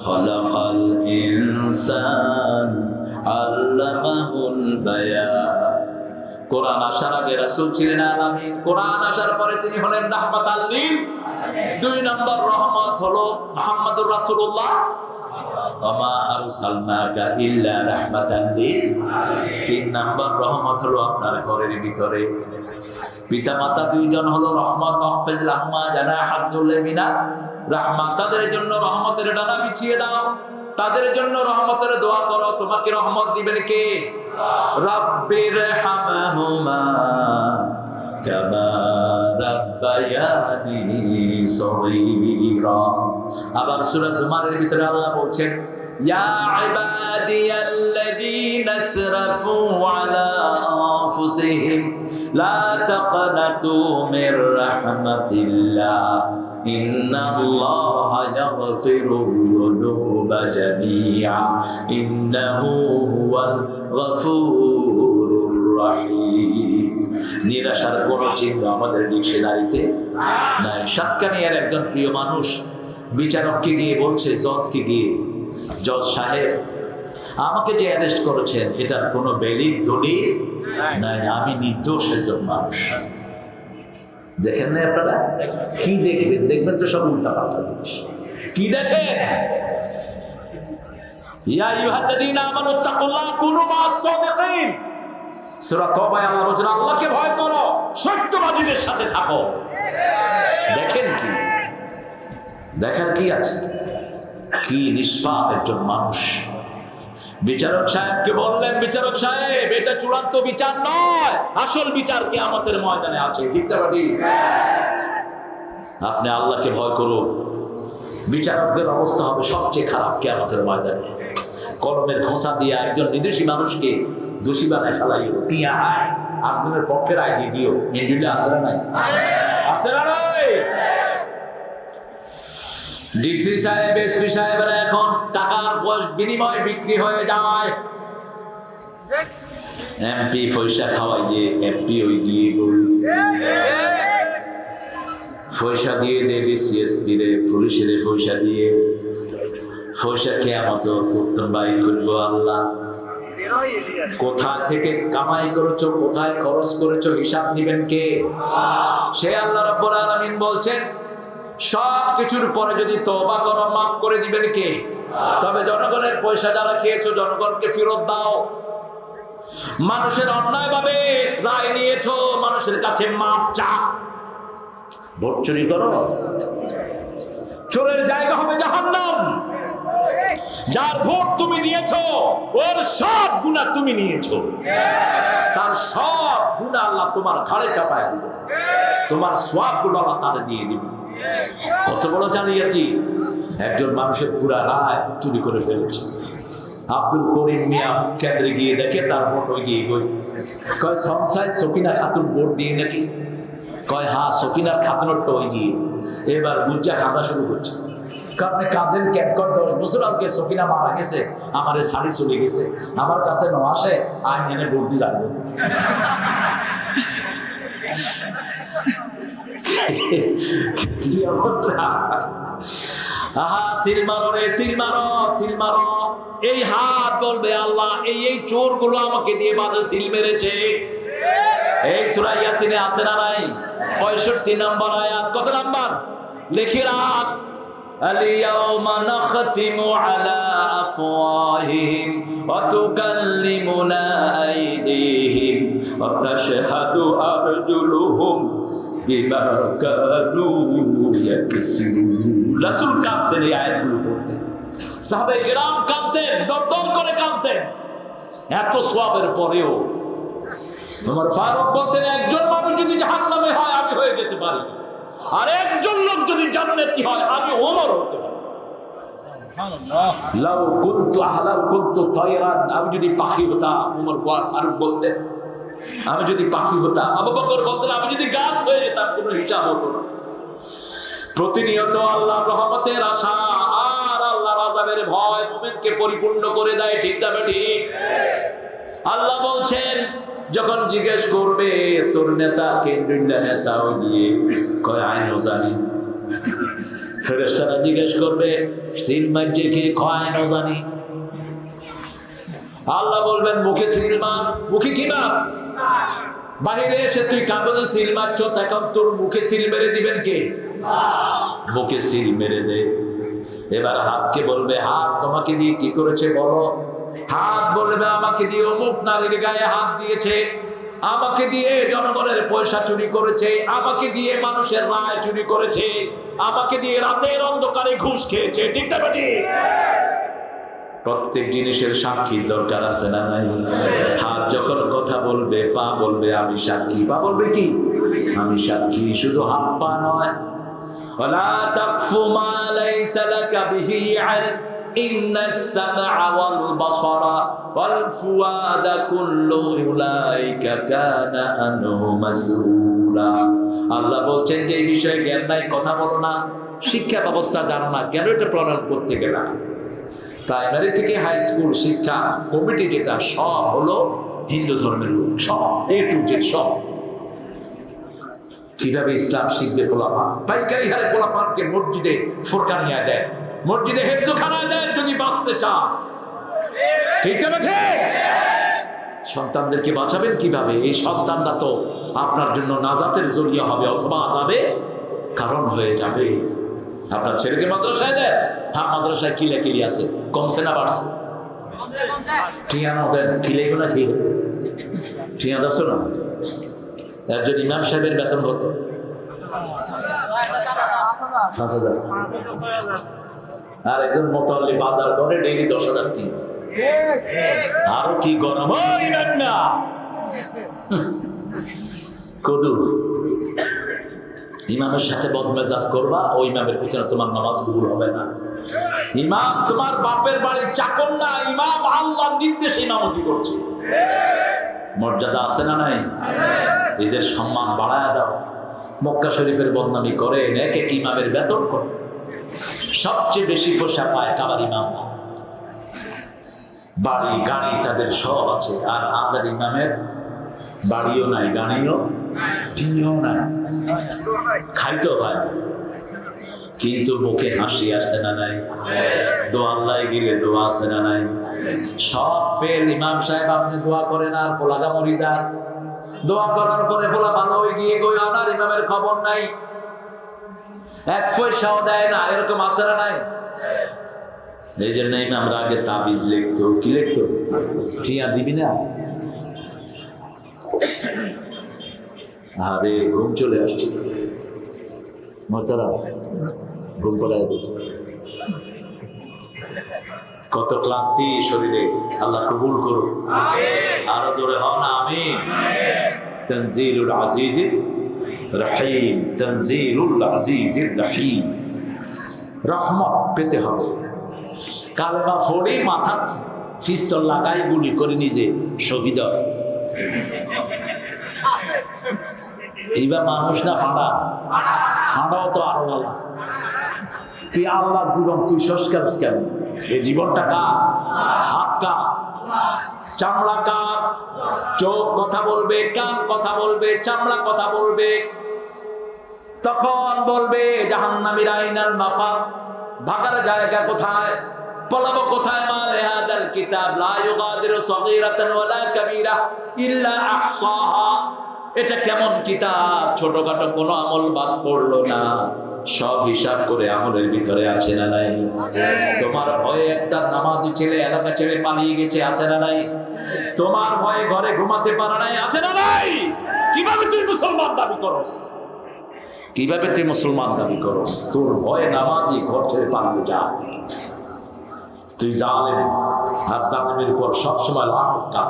খালাকাল ইনসান আল্লামাহুল বায়ান। কোরআন আসার আগে রাসূল ছিলেন আলামিন, কোরআন আসার পরে তিনি হলেন রাহমাতাল লিল। 2 নম্বর রহমত হলো মুহাম্মদুর রাসূলুল্লাহ, ওমা আরসালনাকা ইল্লা রাহমাতাল লিল। 3 নম্বর রহমত হলো আপনার ঘরের ভিতরে পিতা মাতা 2 জন হলো রহমত। আহফিজ লাহুমা জানাহাতুল মিনার রাহমা, তাদের জন্য রহমতের ডানা বিছিয়ে দাও, তাদের জন্য রহমতের দোয়া করো। তোমাকে রহমত দিবেন কে? রাব্বির হামহুমা কামা রাব্বায়ানি সগীরা। আবার সূরা জুমারের ভিতরে আল্লাহ বলছেন ইয়া ইবাদিয়াল্লাযীনা আসরাফু আলা আনফুসিহিম লা তাকনাতু মির রাহমাতিল্লাহ ইন্নাল্লাহা ইয়াগফিরুয যুনুবা জামিআ ইন্নাহু হুয়াল গফুরুর রাহিম। নিরাশার কোন চিহ্ন আমাদের ডিকশনারিতে নাই। সাতকানিয়ার একজন প্রিয় মানুষ বিচারককে গিয়ে বলছে, জজকে গিয়ে, জজ সাহেব আমাকে যে অ্যারেস্ট করেছেন এটার কোনো ভ্যালিড দলিল নাই, আমি নির্দোষ একজন মানুষ। দেখেন না আপনারা? কি দেখবেন? দেখবেন তো সব উল্টা পাল্টা জিনিস। কি দেখেন? ইয়া আইয়ুহাল্লাযীনা আমানু তাকুল্লাহ কুনু মা'আস সাদিকিন। সূরা তওবায় আল্লাহ বলেন আল্লাহকে ভয় করো, সত্যবাদীদের সাথে থাকো। দেখেন কি? দেখার কি আছে? কি নিষ্পাপ একজন মানুষ। বিচারক সাহেবকে বললেন, বিচারক সাহেব এটা চূড়ান্ত বিচার নয়, আসল বিচার কিয়ামতের ময়দানে আছে। ঠিক না ঠিক? আপনি আল্লাহকে ভয় করুন, বিচারকদের অবস্থা হবে সবচেয়ে খারাপ কিয়ামতের ময়দানে। কলমের খোঁচা দিয়ে একজন নির্দোষী মানুষকে দোষী বানায় ফেলাইও, টিয়া আয় আপনাদের পক্ষে রায় দিয়ে দিও। ইন্ডিয়া আছে না নাই? আছে না নাই? ডিসি সাহেব, এসপি সাহেবরা এখন টাকার বিনিময়ে বিক্রি হয়ে যায়। এমপি পয়সা খাওয়াইয়ে এমপি ওই দিয়ে পয়সা দিয়ে দেবি সিএসপি রে পুলিশের পয়সা দিয়ে পয়সা কেয়ামত তোর বাইর করবো আল্লাহ। কোথা থেকে কামাই করেছো, কোথায় খরচ করেছো, হিসাব নিবেন কে? সে আল্লাহ রাব্বুল আলামিন বলছেন সব কিছুর পরে যদি তওবা করো মাফ করে দিবেন কে? তবে জনগণের পয়সা যারা খেয়েছো জনগণকে ফেরত দাও। মানুষের অন্যায় ভাবে রায় নিয়েছো, মানুষের কাছে মাপ চাও। ভোট চুরি করো, চোরের জায়গা হবে জাহান্নাম। যার ভোট তুমি দিয়েছো ওর সব গুনাহ তুমি নিয়েছো, তার সব গুনাহ আল্লাহ তোমার ঘাড়ে চাপায় দিবে, তোমার সওয়াবগুলো আল্লাহ তারে দিয়ে দিবে। কত বড় জালিয়াতি! একজন মানুষের পুরা রায় চুরি করে ফেলেছে। আব্দুল করিম মিয়া কেন্দ্রে গিয়ে দেখে তার ভোট ওই গিয়ে কয় সংসায় সকিনা খাতুন ভোট দিয়ে নাকি? কয় হ্যাঁ, সকিনার খাতুনটা ওই গিয়ে। এবার গুজ্জা কাঁদা শুরু করছে। আপনি কাঁদেন কেন? 10 বছর আগে সকিনা মারা গেছে, আমার শাড়ি চলে গেছে, আমার কাছে ন আসে, আই এনে ভোট দিয়ে যাবো। কি অবস্থা! আহা, সিল মারো রে, সিল মারো, সিল মারো। এই হাত বলবে আল্লাহ এই চোর গুলো আমাকে দিয়ে বাজে সিল মেরেছে। এই সূরা ইয়াসিনে আছে না নাই? 65 নম্বর আয়াত। কত নাম্বার? লিখে রাখ। আল-ইয়াওমা নাখতিমু আলা আফওয়াহিহিম ওয়া তুকাল্লিমুনা আইদিহিম ওয়া তাশহাদু আরজুলুহুম বিমা কানু ইয়াকসিবুন। রাসূল কাঁদতেন এই আয়াতগুলো পড়তে, সাহাবায়ে কেরাম কাঁদতেন, দরদর করে কাঁদতেন। এত সওয়াবের পরেও ওমর ফারুক বলতেন একজন মানুষ যদি জাহান্নামে হয় আমি হয়ে যেতে পারি, আর একজন লোক যদি জান্নাতি হয় আমি ওমর হতে পারি। লাউ কুনতু আহলাউ কুনতু তায়রান, আমি যদি পাখি হতাম। ওমর ফারুক বলতেন আমি যদি পাখি হতাম। আবু বকর বলতেন আমি যদি গাছ হয়ে যেতাম, কোনো হিসাব হতো না। প্রতিনিয়ত আল্লাহর রহমতের আশা আর আল্লাহর আযাবের ভয় মুমিনকে পরিপূর্ণ করে দেয়। ঠিক না ঠিক? আল্লাহ বলছেন যখন জিজ্ঞেস করবে তোর নেতা কেন্দ্রীয় নেতা ওই গিয়ে কয় আইনও জানি। ফেরেশতারা জিজ্ঞেস করবে সিল মাইজে কে? কয় আইনও জানি। আল্লাহ বলবেন মুখে সিল মার। মুখে কি মার? বাহিরে এসে তুই কাগজে সিল মারছ, তখন তোর মুখে সিল মেরে দিবেন কে? মুখে সিল মেরে দে। এবার হাতকে বলবে হাত তোমাকে দিয়ে কি করেছে বলো। হাত বলবে আমাকে দিয়ে অমুক নারীর গায়ে হাত দিয়েছে, আমাকে দিয়ে জনগণের পয়সা চুরি করেছে, আমাকে দিয়ে মানুষের রায় চুরি করেছে, আমাকে দিয়ে রাতের অন্ধকারে ঘুষ খেয়েছে। ঠিক না ঠিক? প্রত্যেক জিনিসের সাক্ষী দরকার আছে না নাই? হাত যখন কথা বলবে পা বলবে আমি সাক্ষী। পা বলবে কি? আমি সাক্ষী। শুধু হাত পা নয়। ওয়ালা তাকফু মা লাইসা লাকা বিহি ইলম ইন্নাস সামআ ওয়াল বাসারা ওয়াল ফুআদা কুল্লু উলাইকা কানা আনহু মাসউলা। আল্লাহ বলছেন যে এই বিষয়ে জ্ঞান নাই, কথা বলো না, শিক্ষা ব্যবস্থা জানো না, কেন এটা প্রণয়ন করতে গেলাম? প্রাইমারি থেকে হাই স্কুল শিক্ষা কমিটি যেটা সব হলো হিন্দু ধর্মের লোক, সব এ টু জেড সব। কিভাবে ইসলাম শিখবে পোলাপান? পাইকারি হারে পোলাপানকে মসজিদে ফোরকানিয়া দেন, মসজিদে হেফজোখানায় দেন যদি বাঁচতে চান। ঠিক না ঠিক? সন্তানদেরকে বাঁচাবেন কিভাবে? এই সন্তানরা তো আপনার জন্য নাজাতের জরিয়া হবে অথবা আযাবের কারণ হয়ে যাবে। আপনার ছেলেকে মাদ্রাসায় দেন, হ্যাঁ মাদ্রাসায় কিলাকিলি আছে, কমছে না বাড়ছে? ঠিয়ানো দেন, কিলেগো না খিলে ঠিয়া দাস না। একজন ইমাম সাহেবের বেতন কত? 5,000। আর একজন মোতাল্লি বাজার করে ডেইলি 10,000 দিয়ে। আরো কি গরম না কদু। ইমামের সাথে বদমেজাজ করবা, ওই ইমামের পিছনে তোমার নামাজ কবুল হবে না। ইমাম তোমার বাপের বাড়ির চাকর না, ইমাম আল্লাহর নির্দেশে ইমামতি করছে। মর্যাদা আছে না নাই? এদের সম্মান বাড়ায় দাও। মক্কা শরীফের বদনামি করে এক এক ইমামের বেতন কত? সবচেয়ে বেশি পয়সা পায় কাবার ইমাম। বাড়ি গাড়ি তাদের সব আছে, আর আমাদের ইমামের বাড়িও নাই, গাড়িও টিও নাই, খাইতেও হয় না, কিন্তু মুখে হাসি আসে না নাই? দোয়া আল্লাহ গেলে দোয়া আসে না নাই? সব ফেল। ইমাম সাহেব আপনি দোয়া করেন আর ফোলাগা মরি যান, দোয়া করার পরে ফোলা ভালো হয়ে গিয়ে গই আনার ইমামের খবর নাই, এক পয়সাও দেয় না, এরকম আসে না নাই? এই জন্য ইমামরা আগে তাবিজ লিখতো, কি লিখতো? টিয়া দিবি না? আরে ঘুম চলে আসছে, মতারা ঘুম পড়ায় দিল। কত ক্লান্তি শরীরে, আল্লাহ কবুল করুন। আরো জোরে হও না আমিন। তানজিলুল আজিজির রহিম, তানজিলুল আজিজির রহিম। রহমত পেতে হবে। কালেমা ফোড়ে মাথা পিস্তল লাগাই গুলি করে নিজে শহীদ হয়। এইবার মানুষ না ফাঁড়া, ফাঁড়াও তো আরো ভালো। তুই আল্লাহর জীবন তুই সংস্কার কেন? এই জীবনটা কার? হাত কার? চামড়া কার? চোখ কথা বলবে, কান কথা বলবে, চামড়া কথা বলবে। তখন বলবে জাহান্নামীর আইনাল মাফার, ভাগার জায়গা কোথায়, পলাবো কোথায়? মালে হাদাল কিতাব লা ইউগাদিরু সগীরাতান ওয়ালা কাবীরা ইল্লা আহসাহা। এটা কেমন কিতাব, ছোটখাটো কোনো আমল বাদ পড়লো না, সব হিসাব করে আমলের ভিতরে আছে না নাই? তোমার ভয়ে একটা নামাজি ছেলে এলাকা ছেড়ে পালিয়ে গেছে, আছে না নাই? তোমার ভয়ে ঘরে ঘুমাতে পারে নাই, আছে না নাই? কিভাবে তুই মুসলমান দাবি করস? কিভাবে তুই মুসলমান দাবি করস? তোর ভয়ে নামাজি ঘর ছেড়ে পালিয়ে যায়। তুই জালেম, আর জালেমের উপর সবসময় লানত কার?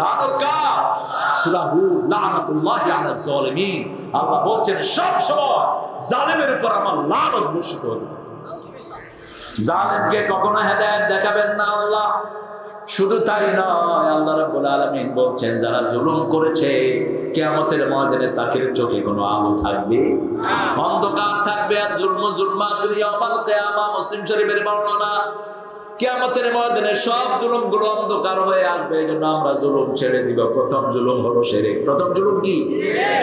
লানত কার? সূরা হুদ, লানাতুল্লাহি আলাল যালিমিন। আল্লাহ বলছেন সব সময় জালেমের উপর আমার লানত বর্ষিত হতে থাকে। জালেমকে কখনো হেদায়েত দেখাবেন না আল্লাহ। শুধু তাই নয়, আল্লাহ রাব্বুল আলামিন বলছেন যারা জুলুম করেছে কিয়ামতের ময়দানে তাদের চোখে কোনো আলো থাকবে না, অন্ধকার থাকবে। আর জুলমাতুল ইয়াউমাল কিয়ামা, মুসলিম শরীফের বর্ণনা। কিয়ামতের ময়দানে সব জুলুমগুলো অন্ধকার হয়ে আসবে। এই জন্য আমরা জুলুম ছেড়ে দিব। প্রথম জুলুম হলো শিরক। প্রথম জুলুম কি?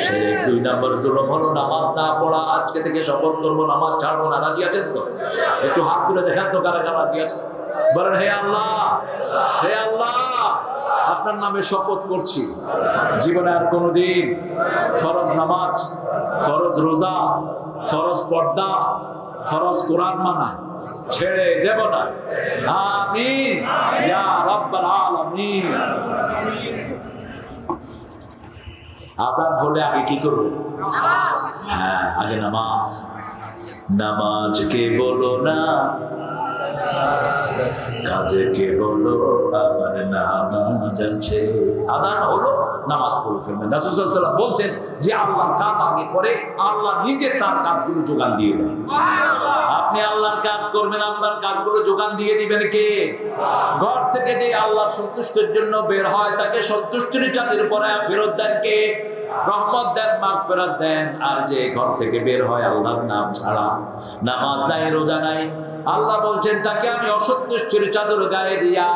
শিরক। 2 নম্বর জুলুম হলো নামাজ না পড়া। আজকে থেকে শপথ করবো নামাজ ছাড়বো না। রাজি আছেন তো? একটু হাত তুলে দেখান তো কারা কারা রাজি আছে। বলেন হে আল্লাহ, হে আল্লাহ, আপনার নামে শপথ করছি জীবনে আর কোনোদিন ফরজ নামাজ, ফরজ রোজা, ফরজ পর্দা, ফরজ কোরআন মানা ছেড়ে দেব না। আমিন ইয়া রাব্বাল আলামিন। আযান হলে আগে কি করবেন? হ্যাঁ, আগে নামাজ। নামাজকে বলো না কাজকে বলো আমার নামাজ আছে। আযান হলো, নামাজ পড়ে ফেলবেন। রাসূল সাল্লাল্লাহু আলাইহি ওয়াসাল্লাম বলছেন যে আল্লাহর কাজ আগে করে, আল্লাহ নিজে তার কাজগুলো যোগান দিয়ে দেয়। আপনি আল্লাহর কাজ করবেন, আপনার কাজগুলো যোগান দিয়ে দিবেন কে? ঘর থেকে যে আল্লাহর সন্তুষ্টির জন্য বের হয় তাকে সন্তুষ্টির চাঁদের পরে ফেরত দেন কে? রহমত দেন, মাগফিরাত দেন। আর যে ঘর থেকে বের হয় আল্লাহর নাম ছাড়া, নামাজ নাই, রোজা নাই, আল্লাহ বলছেন তাকে আমি অসন্তুষ্টির চাদর গায়ে দিয়া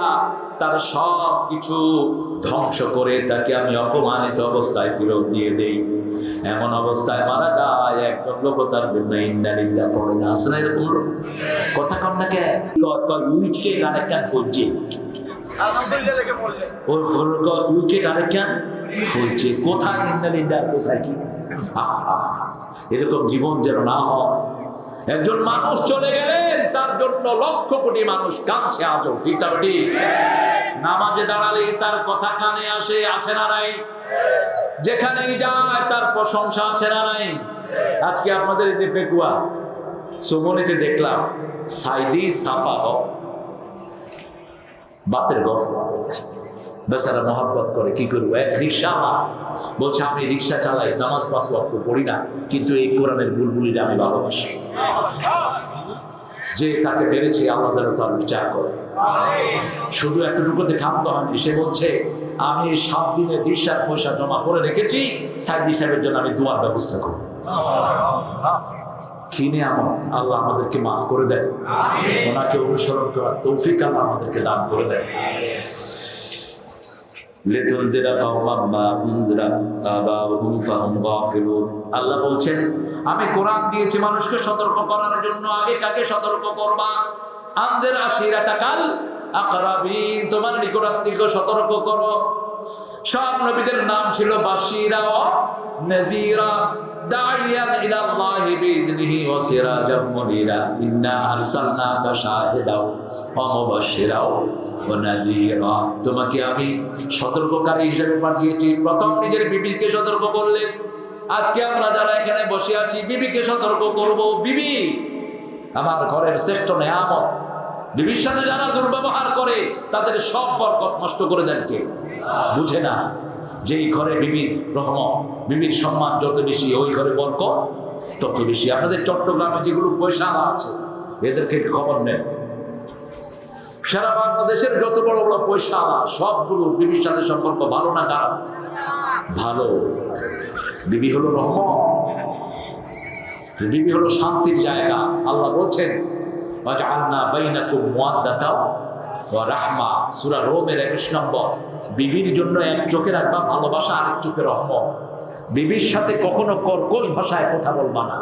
তার সব কিছু ধ্বংস করে তাকে আমি অপমানিত অবস্থায় ফেরত দিয়ে দেই। এমন অবস্থায় মারা যায় একজন লোক, তার জন্য ইন্না লিল্লাহ পড়ে না। আসলে এরকম লোক কথা কন না কে উইকেট আরেকখান ফুলছে, ওর উইকেট আরেকখান ফুলছে। কোথায় ইন্না লিল্লাহ, কোথায় কি? এরকম জীবন যেন না হয়। একজন মানুষ চলে গেলেন, তার জন্য লক্ষ কোটি মানুষ কাঁদছে আজও। ঠিক না বেটি? নামাজে দাঁড়ালেই তার কথা কানে আসে, আছে না নাই? যেখানেই যায় তার প্রশংসা, আছে না নাই? আজকে আপনাদের এই যে ফেকুয়া সুমনিতে দেখলাম সাইদি সাফা বাতের গফ বেচারা মহব্বত করে। কি করবো? এক রিক্সা বলছে আমি রিক্সা চালাই, নামাজ 5 ওয়াক্ত পড়ি না, কিন্তু এই কোরআনের বুলবুলিটা আমি ভালোবাসি। যে তাকে মেরেছে আল্লাহ যেন তার বিচার করে। শুধু এতটুকুতে ক্ষান্ত হয়নি, সে বলছে আমি 7 দিনে রিক্সার পয়সা জমা করে রেখেছি, সাইদি সাহেবের জন্য আমি দোয়ার ব্যবস্থা করব। কি নিয়ামত! আল্লাহ আমাদেরকে মাফ করে দেন, ওনাকে অনুসরণ করার তৌফিক আল্লাহ আমাদেরকে দান করে দেন। আল্লাহ বলছেন, আমি কোরআন দিয়েছি মানুষকে সতর্ক করার জন্য। আগে কাকে সতর্ক করবা? আনদের আশিরাতাকাল আকরাবিন, তোমার নিকটাত্মীয়কে সতর্ক করো। সব নবীদের নাম ছিল বাশীরা ওয়া নাযীরা, দাইয়ান ইলাল্লাহি বিইذনিহি ওয়া সিরাজাম মুনীরা। ইন্না আরসালনাকা শাহিদাও ওয়া মুবাশশিরাও ওয়া নাযীরা, তোমাকে আমি সতর্ককারী হিসেবে পাঠিয়েছি। প্রথম নিজের বিবিকে সতর্ক করলেন। আজকে আমরা যারা এখানে বসে আছি, বিবিকে সতর্ক করব। বিবি আমার ঘরের শ্রেষ্ঠ নেয়ামত। বিবির সাথে যারা দুর্ব্যবহার করে তাদের সব বরকত নষ্ট করে দেন কে? বুঝে না। যেই ঘরে বিবির রহমত, বিবির সম্মান যত বেশি, ওই ঘরে বরকত তত বেশি। আপনাদের চট্টগ্রামে যেগুলো পয়সা আছে, এদেরকে খবর নেন। সারা বাংলাদেশের যত বড় বড় পয়সা সবগুলো বিবির সাথে সম্পর্ক ভালো না খারাপ? ভালো। বিবি হলো রহমত, বিবি হলো শান্তির জায়গা। আল্লাহ বলছেন, ওয়াজআলনা বাইনাকুম মুওয়াদ্দাতাও ওয়া রাহমা, সূরা রোমের 21 নম্বর। বিবির জন্য এক চোখে রাখবা ভালোবাসা, আরেক চোখে রহমত। বিবির সাথে কখনো কর্কশ ভাষায় কথা বলবা না,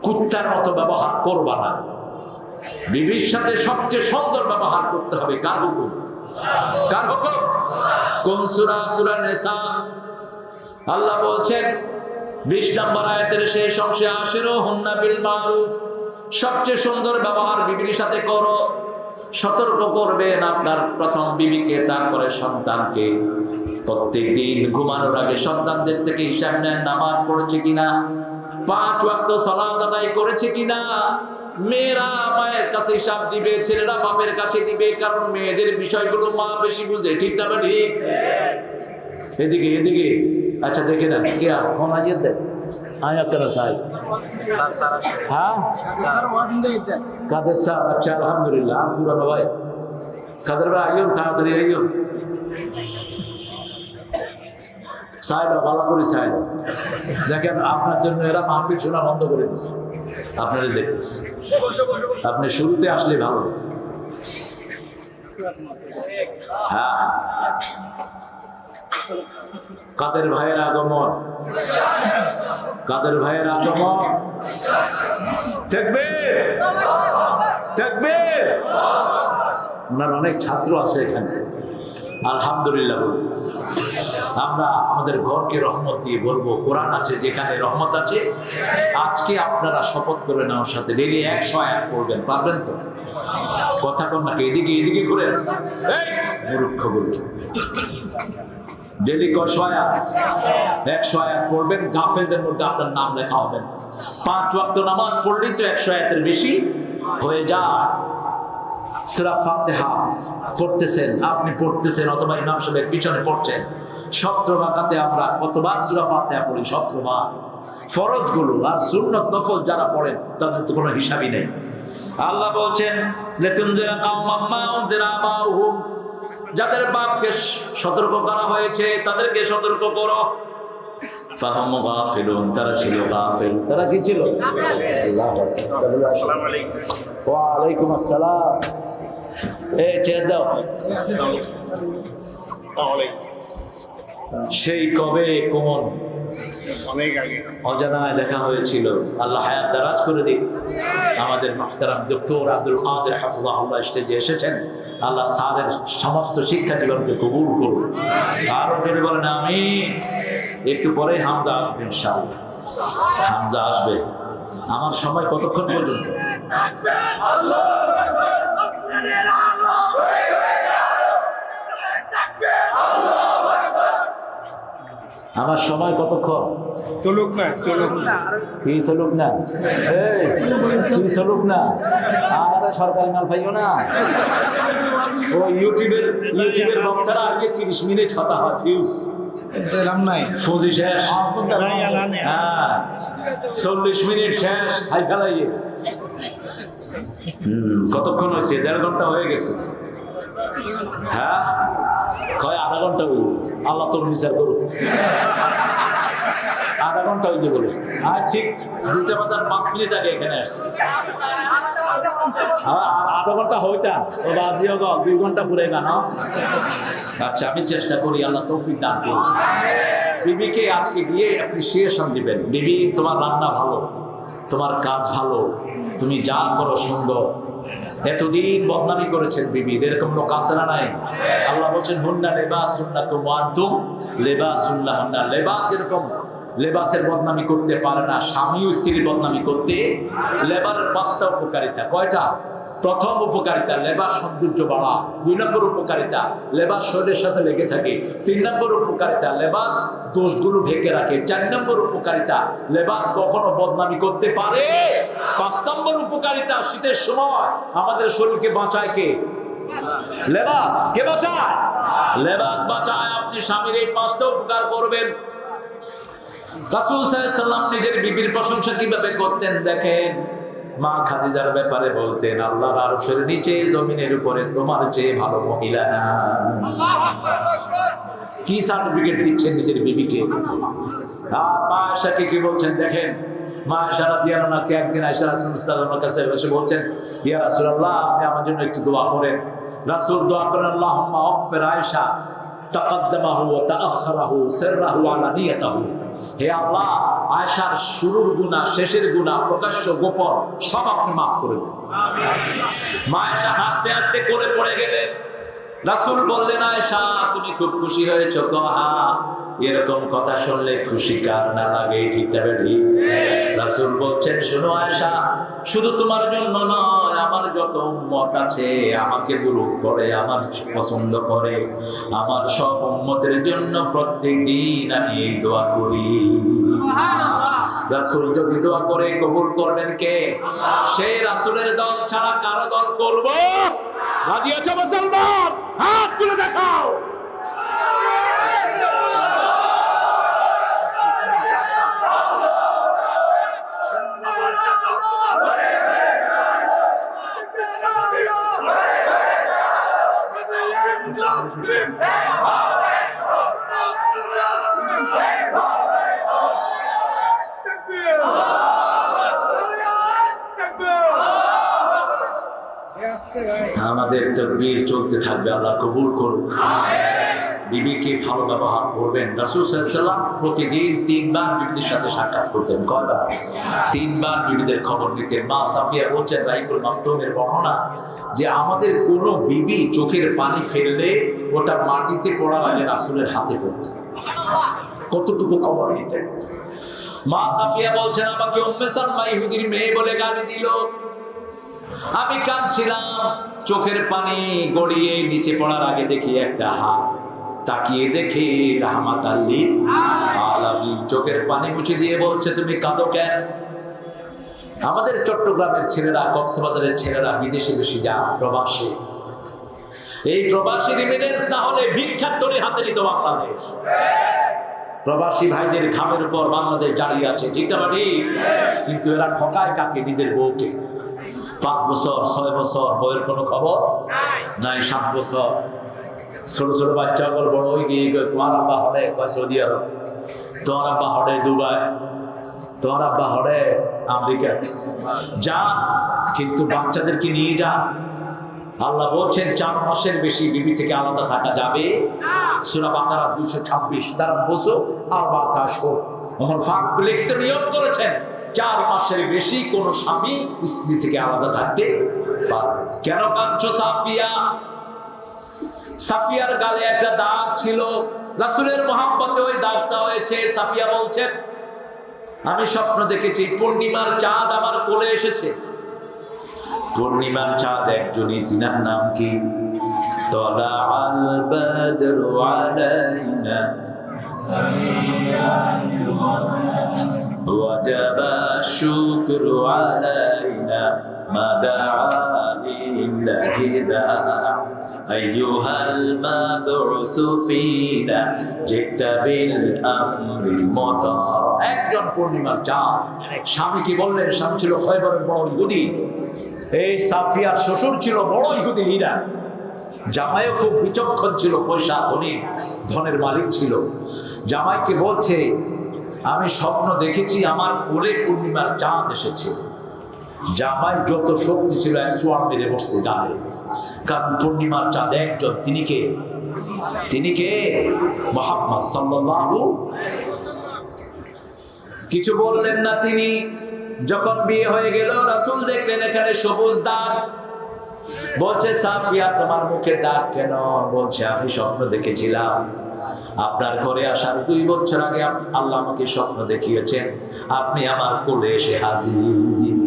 কুত্তার মতো ব্যবহার করবা না। বিবির সাথে সবচেয়ে সুন্দর ব্যবহার করতে হবে। কার হুকুম? কার হুকুম? কোন সূরা? সূরা নিসা। আল্লাহ বলছেন 20 নম্বর আয়াতের শেষ অংশে, আশিরুহুন্না বিল মারুফ, সবচেয়ে সুন্দর ব্যবহার বিবির সাথে করো। সতর্ক করবেন আপনার প্রথম বিবিকে, তারপরে সন্তানকে। প্রত্যেক দিন ঘুমানোর আগে সন্তানদের থেকে হিসাব নেন, নামাজ পড়েছে কিনা, 5 ওয়াক্ত সালাত আদায় করেছে কিনা। মেয়েরা মায়ের কাছে হিসাব দিবে, ছেলেরা বাপের কাছে দিবে, কারণ মেয়েদের বিষয়গুলো মা বেশি বুঝে। ঠিক না? ঠিক। এদিকে এদিকে, আচ্ছা দেখে নেন। ফোন আজ দেন আয়া কেন সাহেব? হ্যাঁ কাদের সাহেব? আচ্ছা আলহামদুলিল্লাহ। আর পুরানো ভাই কাদের ভাই আইন, তাড়াতাড়ি আইন সাহেব, ভালো করে সাহেব। দেখেন আপনার জন্য এরা মাহফিল শোনা বন্ধ করে দিচ্ছে, আপনারা দেখতেছে। আপনি শুরুতে আসলে ভালো। হ্যাঁ, কাদের ভাইয়ের আগমন, কাদের ভাইয়ের আগমন। তাকবীর, তাকবীর। ওনার অনেক ছাত্র আছে এখানে, আলহামদুলিল্লাহ বলি। আমরা আমাদের ঘরকে রহমত দিয়ে বলবো, কোরআন আছে যেখানে রহমত আছে। আজকে আপনারা শপথ করে নেওয়ার সাথে ডেলি 101 পড়বেন, পারবেন তো? কথা কন নাকি? এদিকে এদিকে করে মূর্খগুলো ডেলি 101 পড়বেন। গাফেলদের মধ্যে আপনার নাম লেখা হবে না। 5 ওয়াক্ত নামাজ পড়লেই তো 101-এর বেশি হয়ে যায়। সূরা ফাতিহা পড়তেছেন, আপনি পড়তেছেন অথবা ইমাম সাহেবের পিছনে পড়ছেন। 17 রাকাতে আমরা কতবার সূরা ফাতিহা পড়ি? 17 বার। ফরজগুলো আর সুন্নত নফল যারা পড়েন তাদের তো কোনো হিসাবই নেই। আল্লাহ বলছেন, লিতুনজিরা কাওমান মা উনজিরা আবাউহুম, যাদের বাপকে সতর্ক করা হয়েছে তাদেরকে সতর্ক করো। ফাহুম গাফিলুন, তারা ছিল গাফিল। তারা কি ছিল? আসসালামু আলাইকুম। ওয়া আলাইকুম আসসালাম। এই চেয়ে দাও। সেই কবে কোন অজানায় দেখা হয়েছিল। আল্লাহ হায়াত দারাজ করে দিক। আমাদের মুহতারাম ডক্টর আব্দুল কাদের হাফিজাহুল্লাহ স্টেজে এসেছেন। আল্লাহ স্যারের সমস্ত শিক্ষা জীবনকে কবুল করুন। আরো জোরে বলেন আমিন। একটু পরে হামজা আসবে ইনশাআল্লাহ। হামজা আসবে। আমার সময় কতক্ষণ পর্যন্ত? আমার সময় কতক্ষণ? চলুক না, চলুক না। কি চলুক না? কি চলুক না? আমাদের সরকারি মাল পাইও না। ও ইউটিউবের বক্তারা আগে 30 মিনিট হতা হয় ফিউজ। নাই ফুজি শেষ। হ্যাঁ, 40 মিনিট শেষ। হাই ফেলাইয়ে কতক্ষণ হয়েছে? 1.5 ঘন্টা হয়ে গেছে। হ্যাঁ, কয় আধা ঘন্টা হইল। আল্লাহ তোর বিচার করুক। আধা ঘন্টা হইতে বলে, আর ঠিক 2টা বাজার 5 মিনিট আগে এখানে আসছে। আর আধা ঘন্টা হইতাম ও বাজিও গো 2 ঘন্টা পুরে গান। আচ্ছা, আমি চেষ্টা করি, আল্লাহ তৌফিক দান করুন। বিবিকে আজকে গিয়ে অ্যাপ্রিসিয়েশন দিবেন। বিবি, তোমার রান্না ভালো, তোমার কাজ ভালো, তুমি যা করো সুন্দর। এতদিন বদনামি করেছেন বিবির, এরকম লোক আছে না নাই? আল্লাহ বলছেন হুন্না লিবাসুন লাকুম ওয়া আনতুম লিবাসুন লাহুন্না। লেবাস যেরকম লেবাসের বদনামি করতে পারে না, স্বামীও স্ত্রীর বদনামি করতে। লেবারের 5টা উপকারিতা। কয়টা? প্রথম উপকারিতা, লেবাস সৌন্দর্য বাড়া। 2 নম্বর উপকারিতা, লেবাস শরীরের সাথে লেগে থাকে। 3 নম্বর উপকারিতা, লেবাস দোষগুলো ঢেকে রাখে। 4 নম্বর উপকারিতা, লেবাস কখনো বদনামি করতে পারে। 5 নম্বর উপকারিতা, শীতের সময় আমাদের শরীরকে বাঁচায় কে? লেবাস। কে বাঁচায়? লেবাস বাঁচায়। আপনি স্বামীর এই 5টা উপকার করবেন। রাসূল সাল্লাল্লাহু আলাইহি ওয়াসাল্লাম নিজের বিবির প্রশংসা কিভাবে করতেন দেখেন। মা খাদিজার ব্যাপারে বলতেন, আল্লাহর আরশের নিচে জমিনের উপরে তোমার চেয়ে ভালো মহিলা না। কি সার্টিফিকেট দিচ্ছেন নিজের বিবিকে। আর মা আয়েশাকে কি বলছেন দেখেন। মা আয়েশা রাদিয়াল্লাহু আনহাকে একদিন আয়েশা রাসূলুল্লাহ সাল্লাল্লাহু আলাইহি ওয়াসাল্লামের কাছে এসে বলছেন, ইয়া রাসূলুল্লাহ, আপনি আমার জন্য একটু দোয়া করেন। রাসূল দোয়া করেন, আল্লাহুম্মা আগফির আয়েশা তাকাদ্দামাহু ওয়া তাআখারাহু সিররাহু ওয়া আলানিয়াতাহু। হে আল্লাহ, আয়েশার শুরুর গুনাহ, শেষের গুনাহ, প্রকাশ্য গোপন সব আপনি মাফ করে দেন। মা আয়েশা হাসতে হাসতে কোলে পড়ে গেলেন। রাসূল বললেন, আয়েশা তুমি খুব খুশি হয়েছো? হ্যাঁ। এরকম কথা শুনলে খুশি কার না লাগে? ঠিক তবে ঠিক। রাসূল বলছেন, শোনো আয়েশা, শুধু তোমার জন্য নয়, আমার যত উম্মত আছে আমাকে দুরূদ পড়ে, আমার পছন্দ করে, আমার সব উম্মতের জন্য প্রত্যেক দিন আমি এই দোয়া করি। রাসূল যদি দোয়া করে কবুল করবেন কে? সেই রাসূলের দল ছাড়া কারো দল করব? রাজি আছো মুসলমান? হাত তুলে দেখাও। আমাদের তাকবীর চলতে থাকবে, আল্লাহ কবুল করুক। বিবিকে ভালো ব্যবহার করবেন। রাসূল সাল্লাল্লাহু আলাইহি ওয়াসাল্লাম প্রতিদিন 3 বার বিবিদের সাথে সাক্ষাৎ করতেন। কয়বার? 3 বার বিবিদের খবর নিতেন। মা সাফিয়া বলছেন রাইকুল মাকতুমের বর্ণনা, যে আমাদের কোন বিবি চোখের পানি ফেললে ওটা মাটিতে পড়ার আগে রাসূলের হাতে পড়ত। কতটুকু খবর নিতেন। মা সাফিয়া বলছেন, আমাকে উম্মে সালমা ইহুদির মেয়ে বলে গালি দিল। আমি কাঁদছিলাম, চোখের পানি গড়িয়ে নিচে পড়ার আগে দেখি একটা হাত, তাকিয়ে দেখে রাহমাতাল লিল আলামিন চোখের পানি মুছে দিয়ে বলছে, তুমি কাঁদো কেন? আমাদের চট্টগ্রামের ছেলেরা, কক্সবাজারের ছেলেরা বিদেশে বেশি যায়, প্রবাসী। এই প্রবাসী রিমিটেন্স না হলে ভিক্ষার তরি হাতে নিত বাংলাদেশ। প্রবাসী ভাইদের ঘামের উপর বাংলাদেশ দাঁড়িয়ে আছে, ঠিক না ঠিক? কিন্তু এরা ঠকায় কাকে? নিজের বউকে। 5 বছর 6 বছর বউয়ের কোনো খবর নাই। 7 বছর ছোট ছোট বাচ্চাগুলো বড় হয়ে গিয়ে তোমার আব্বা হরে সৌদি আরব, তোমার আব্বা হরে দুবাই, তোমার আব্বা হরে আমেরিকা। যান, কিন্তু বাচ্চাদেরকে নিয়ে যান। আল্লাহ বলছেন 4 মাসের বেশি বিবি থেকে আলাদা থাকা যাবে। সূরা বাকারা 226। তারা বসো আর বাতাসো। ওমর ফারুক লিখিত নিয়ম করেছেন 4 মাসের বেশি কোন স্বামী স্ত্রী থেকে আলাদা থাকতে পারবে না। কেন কাঁদছো সাফিয়া? সাফিয়ার গালে একটা দাগ ছিল, রাসূলের মহব্বতে ওই দাগটা হয়েছে। সাফিয়া বলছেন, আমি স্বপ্ন দেখেছি পূর্ণিমার চাঁদ আমার কোলে এসেছে। পূর্ণিমার চাঁদ একজনই, তিনার নাম কি? তলাআল বাদরু আলাইনা وجب الشكر علينا ما دعا لله داع أيها المبعوث فينا جئت بالأمر المطاع। একজন পূর্ণিমার চাঁদ। স্বামী কি বললেন? স্বামী ছিল খয়বরের বড় ইহুদি। এই সাফিয়ার শ্বশুর ছিল বড় ইহুদি লিডার। জামাইও খুব বিচক্ষণ ছিল, পয়সা ধনী, ধনের মালিক ছিল। জামাইকে বলছে, আমি স্বপ্ন দেখেছি আমার কোলে পূর্ণিমার চাঁদ এসেছে, জামায় যত শক্তি ছিল এক চোয়ার মেরে বসছে গালে, কারণ পূর্ণিমার চাঁদ একজন, তিনি কে? তিনি কে? মুহাম্মদ সাল্লাল্লাহু। কিছু বললেন না তিনি। যখন বিয়ে হয়ে গেল রাসূল দেখলেন এখানে সবুজ দাগ। বলছে সাফিয়া তোমার মুখে দাগ কেন? বলছে আমি স্বপ্ন দেখেছিলাম আপনার ঘরে আসার 2 বছর আগে আল্লাহ আমাকে স্বপ্ন দেখিয়েছেন আপনি আমার কোলে এসে হাজির।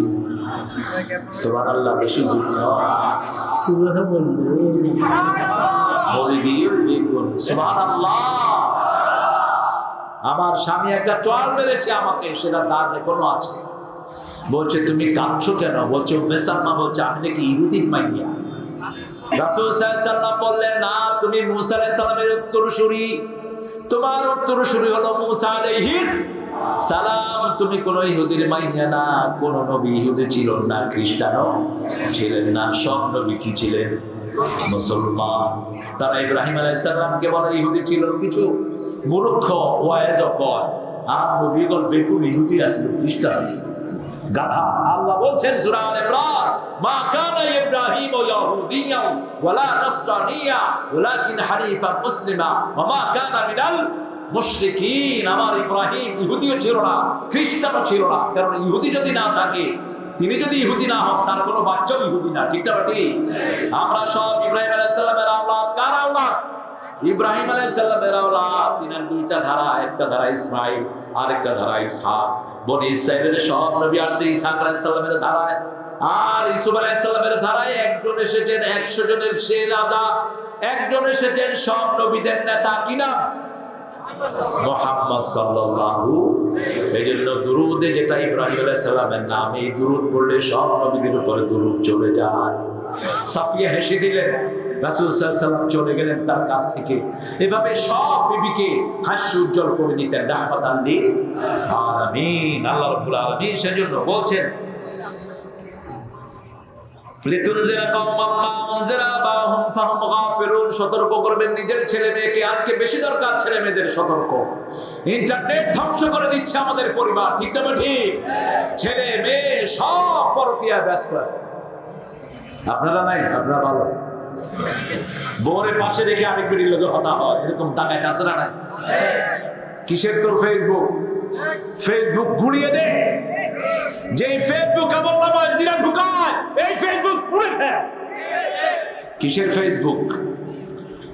সুবহানাল্লাহ, বেশি জোরে সুবহানাল্লাহ। আমার স্বামী একটা চড় মেরেছে আমাকে, সেটা দাগ এখনো আছে। বলছে তুমি কাঁদছো কেন? বলছে উম্মে সালমা বলছে আমি নাকি ইহুদির মাইয়া। রাসূল সাল্লাল্লাহু আলাইহি ওয়াসাল্লাম বললেন না, তুমি মুসা আলাইহিস সালামের উত্তরসূরি, তোমার উত্তরসূরি হলো মুসা আলাইহিস সালাম। তুমি কোন ইহুদির মাইয়া না, কোন নবী ইহুদি ছিলেন না, খ্রিস্টানও ছিলেন না, সব নবী কি ছিলেন? মুসলমান। তারা ইব্রাহিম আলাইহিস সালামকে বলে ইহুদি ছিল, কিছু মূর্খ ওয়াইজ কয় আর নবীগণ বেকুব ইহুদি আছিল, খ্রিস্টান আছিল, গাধা। আল্লাহ বলছেন সূরা আল ইমরান, মা কানা ইব্রাহিম ইয়াহুদিয়্যান ওয়ালা নাসরানিয়্যা ওয়ালাকিন হানিফান মুসলিমা ওয়া মা কানা মিনাল মুশরিকিন। আমার ইব্রাহিম ইহুদিও ছিল না, খ্রিস্টানও ছিল না। কারণ ইহুদি যদি না থাকে, তিনি যদি ইহুদি না হন, তার কোনো বাচ্চাও ইহুদি না। ঠিক না ঠিক? আমরা সব ইব্রাহিম আলাইহিস সালামের আওলাদ। কার আওলাদ? ইব্রাহিম আলাইহিস সালামের আওলাদ। তিনার 2টা ধারা, একটা ধারা ইসমাঈল, আরেকটা ধারা ইসহাক। বনি ইসরাঈলের সব নবী আসছে ইসহাক আলাইহিস সালামের ধারায়, আর ইউসুফ আলাইহিস সালামের ধারায়। একজন এসেছেন 100 জনের সে রাজা, একজন এসেছেন সব নবীদের নেতা। কি নাম? মুহাম্মদ সাল্লাল্লাহু। এজন্য দুরুদে যেটা ইব্রাহিম আলাইহিস সালামের নাম, এই দুরুদ পড়লে সব নবীদের উপরে দুরুদ চলে যায়। সাফিয়া হেসে দিলেন, রাসূল সাল্লাল্লাহু আলাইহি ওয়াসাল্লাম চলে গেলেন তার কাছ থেকে। এভাবে সব বিবিকে হাস্য উজ্জ্বল করে দিতেন, রাহমাতাল লিল আলামিন। আল্লাহ রাব্বুল আলামিন সেজন্য বলছেন লিতুনজিরা কওমান মা উনজিরা আবাহুম ফাহুম গাফিলুন। সতর্ক করবেন নিজের ছেলে মেয়েকে। আজকে বেশি দরকার ছেলে মেয়েদের সতর্ক। ইন্টারনেট ধ্বংস করে দিচ্ছে আমাদের পরিবার। ঠিক না ঠিক? ছেলে মেয়ে সব পরকীয়ায় ব্যস্ত। আপনারা নাই? আপনারা ভালো। বোনের পাশে রেখে আরেক বেরির লোকে হতা হয়, এরকম টাকায় কাছরা নাই। কিসের তোর ফেসবুক? ফেসবুক ঘুরিয়ে দে। যেই ফেসবুক আমলনামায় জিনা ঢুকায়, এই ফেসবুক পুড়ে ফেল। কিসের ফেসবুক?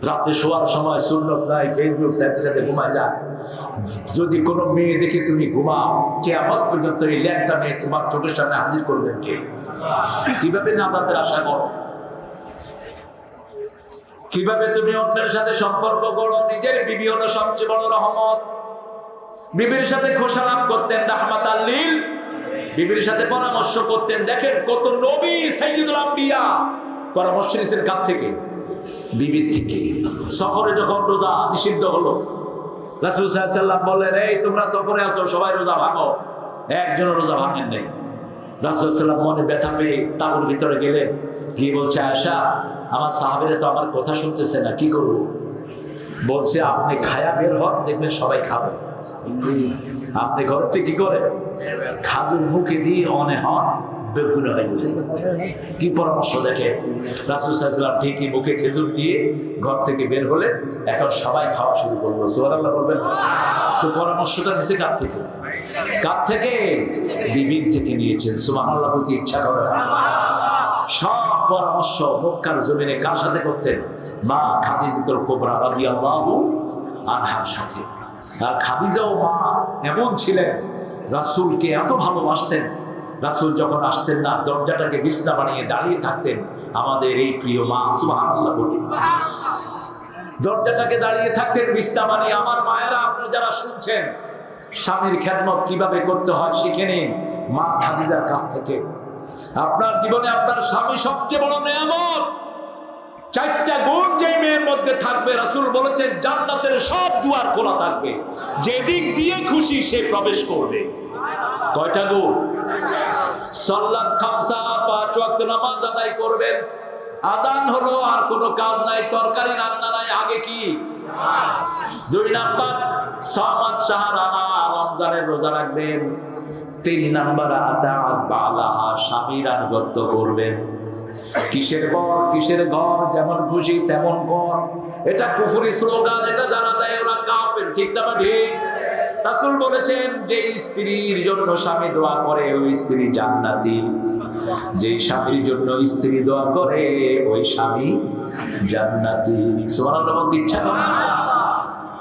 রাতে শোয়ার সময় সুন্নত নাই, ফেসবুক সাথে সাথে ঘুমায় যায়। যদি কোনো মেয়ে দেখে তুমি ঘুমাও, কিয়ামত পর্যন্ত এই ল্যাংটা মেয়ে তোমার চোখের সামনে হাজির করবেন কে? কিভাবে নাজাতের আশা করো? কিভাবে তুমি অন্যের সাথে সম্পর্ক করো? নিজের বিবি হলো সবচেয়ে বড় রহমত। বিবির সাথে খোশালাপ করতেন, রাহমাতাল লিল। বিবির সাথে পরামর্শ করতেন। দেখেন কত নবী সাইয়্যিদুল আম্বিয়া পরামর্শ নিতেন কার থেকে? বিবির থেকে। সফরে যখন রোজা নিষিদ্ধ হলো, রাসূল সাল্লাল্লাহু আলাইহি ওয়াসাল্লাম বললেন, এই তোমরা সফরে আসো, সবাই রোজা ভাঙো। একজনও রোজা ভাঙেন নাই। রাসূল সাল্লাল্লাহু আলাইহি ওয়াসাল্লাম মনে ব্যথা পেয়ে তাঁবুর ভিতরে গেলেন, গিয়ে বলছে, আয়েশা আমার সাহাবীরা তো আমার কথা শুনতেছে না, কি করব? বলছে আপনি খায়া বের হন, দেখবেন সবাই খাবে। আপনি ঘর থেকে কি করে খাজুর মুখে দিয়ে অনে হন, বেগুনে হয়ে গেছে। কি পরামর্শ দেখেন। রাসূল সাল্লাল্লাহু আলাইহি ওয়াসাল্লাম ঠিকই মুখে খেজুর দিয়ে ঘর থেকে বের হলেন। এখন সবাই খাওয়া শুরু করলো। সুবহানাল্লাহ বলবেন। তো পরামর্শটা নিচে কার থেকে? কার থেকে? বিবির থেকে নিয়েছেন। সুবহানাল্লাহ বলতে ইচ্ছা করে। সব পরামর্শ মক্কার জমিনে কার সাথে করতেন? মা খাদিজাতুল কুবরা রাদিয়াল্লাহু আনহার সাথে। আর খাদিজাও মা এমন ছিলেন, রাসূলকে এত ভালোবাসতেন। রাসূল যখন আসতেন না, দরজাটাকে বিছনা বানিয়ে দাঁড়িয়ে থাকতেন। আমাদের এই প্রিয় মা, সুবহানাল্লাহ বলি, দরজাটাকে দাঁড়িয়ে থাকতেন বিছনা বানিয়ে। আমার মায়েরা, আপনারা যারা শুনছেন, স্বামীর খেদমত কিভাবে করতে হয় শিখে নিন মা খাদিজার কাছ থেকে। আপনার জীবনে আপনার স্বামী সবচেয়ে বড় নেয়ামত। 4টা গুণ যে মেয়ের মধ্যে থাকবে, রাসূল বলেছেন জান্নাতের সব দুয়ার খোলা থাকবে, যেদিক দিয়ে খুশি সে প্রবেশ করবে। কয়টা গুণ? সালাত খামসা, 5 ওয়াক্ত নামাজ আদায় করবেন। আযান হলো, আর কোনো কাজ নাই, তরকারি রান্না নাই, আগে কি? 2 নাম্বার সামাদ শাহরানা, রমজানের রোজা রাখবেন। 3 নাম্বার আতাআত বালাহা, স্বামীর আনুগত্য করবেন। কিসের বর কিসের ঘর, যেমন খুশি তেমন কর, এটা কুফরি স্লোগান। এটা যারা দেয় ওরা কাফের, ঠিক না ঠিক? রাসূল বলেছেন যে স্ত্রীর জন্য স্বামী দোয়া করে ওই স্ত্রী জান্নাতি, যে স্বামীর জন্য স্ত্রী দোয়া করে ওই স্বামী জান্নাতি। সুবহানাল্লাহ বলতে ইচ্ছা করে।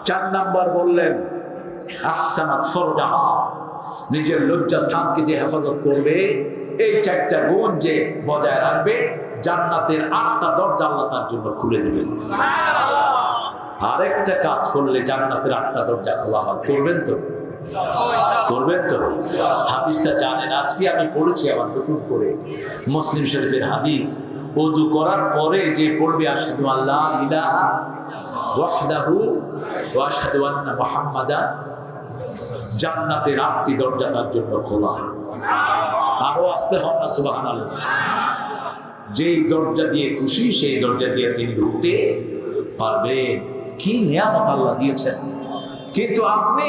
4 নাম্বার বললেন আহসানাত ফরজাহা, নিজের লজ্জাস্থানকে যে হেফাজত করবে, এই 4টা গুণ যে বজায় রাখবে, জান্নাতের 8টা দরজা আল্লাহ তার জন্য খুলে দিবেন। আরেকটা কাজ করলে জান্নাতের 8টা দরজা খোলা হয়। করবেন তো? করবেন তো? হাদিসটা জানেন, আজকে আমি পড়েছি আবার নতুন করে মুসলিম শরীফের হাদিস। ওযু করার পরে যে পড়বে আশহাদু আল্লা ইলাহা ওয়াহদাহু ওয়া আশহাদু আন্না মুহাম্মাদান, জান্নাতের 8টি দরজা তার জন্য খোলা। আরো আসতে হবে না সুবহানাল্লাহ। যেই দরজা দিয়ে খুশি সেই দরজা দিয়ে তিনি ঢুকতে পারবেন। কি নিয়ামত আল্লাহ দিয়েছেন। কিন্তু আপনি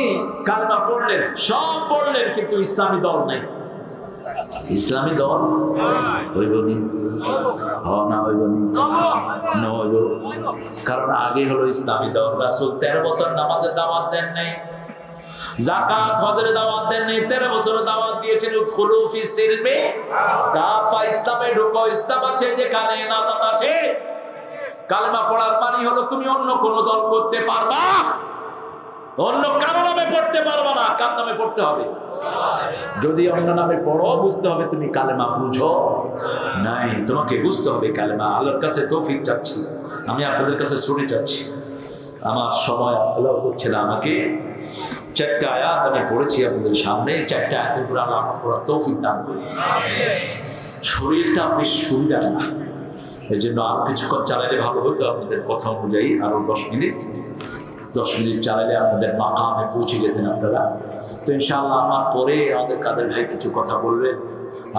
কালেমা পড়লেন, সব পড়লেন, কিন্তু ইসলামী দল নাই। ইসলামী দল হইবনি, না হইবনি, না হইব। কারণ আগে হলো ইসলামী দল। রাসূল 13 বছর নামাজের দাওয়াত দেন নাই, যাকাত হজের দাওয়াত দেন নাই, 13 বছর দাওয়াত দিয়েছেন উদখুলু ফিস সিলমি কাফা, ইসলামে ঢুকো। ইসলাম আছে যেখানে নাজাত আছে। কালেমা পড়ার মানে হলো তুমি অন্য কোন দল করতে পারবা, অন্য কারো নামে পড়তে পারবা না। কার নামে পড়তে হবে? যদি অন্য নামে পড়ো, বুঝতে হবে তুমি কালেমা বুঝো নাই, তোমাকে বুঝতে হবে কালেমা। আল্লাহর কাছে তৌফিক চাচ্ছি, আমি আপনাদের কাছে শুনে যাচ্ছি। আমার সময় আল্লাহ করছে না আমাকে। 4টা আয়াত আমি পড়েছি আপনাদের সামনে। 4টা আয়াতের উপর আল্লাহ আমল করার তৌফিক দান করুন। শরীরটা বেশ সুবিধার না, এই জন্য আর কিছুক্ষণ চালাইলে ভালো হতো। আপনাদের কথা অনুযায়ী আরো 10 মিনিট চালাইলে আপনাদের মাকামে পৌঁছে যেতেন আপনারা। তো ইনশাআল্লাহ আমার পরে আমাদের কাদের ভাই কিছু কথা বলবেন।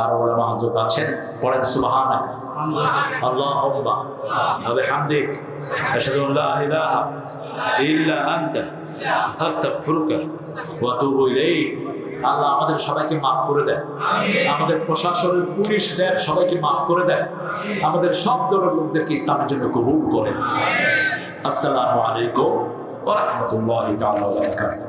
আর ওলামা হযরত আছেন, পড়েন সুবহানাক আল্লাহুম্মা ওয়া বিহামদিক আশহাদু আল্লা ইলাহা ইল্লা আনতা আস্তাগফিরুকা ওয়া আতুবু ইলাইক। আল্লাহ আমাদের সবাইকে মাফ করে দেন, আমাদের প্রশাসনের পুলিশ র্যাব সবাইকে মাফ করে দেন, আমাদের সব দলের লোকদেরকে ইসলামের জন্য কবুল করেন। আসসালামু আলাইকুম ওয়া রাহমাতুল্লাহি তাআলা ওয়া বারাকাতুহু।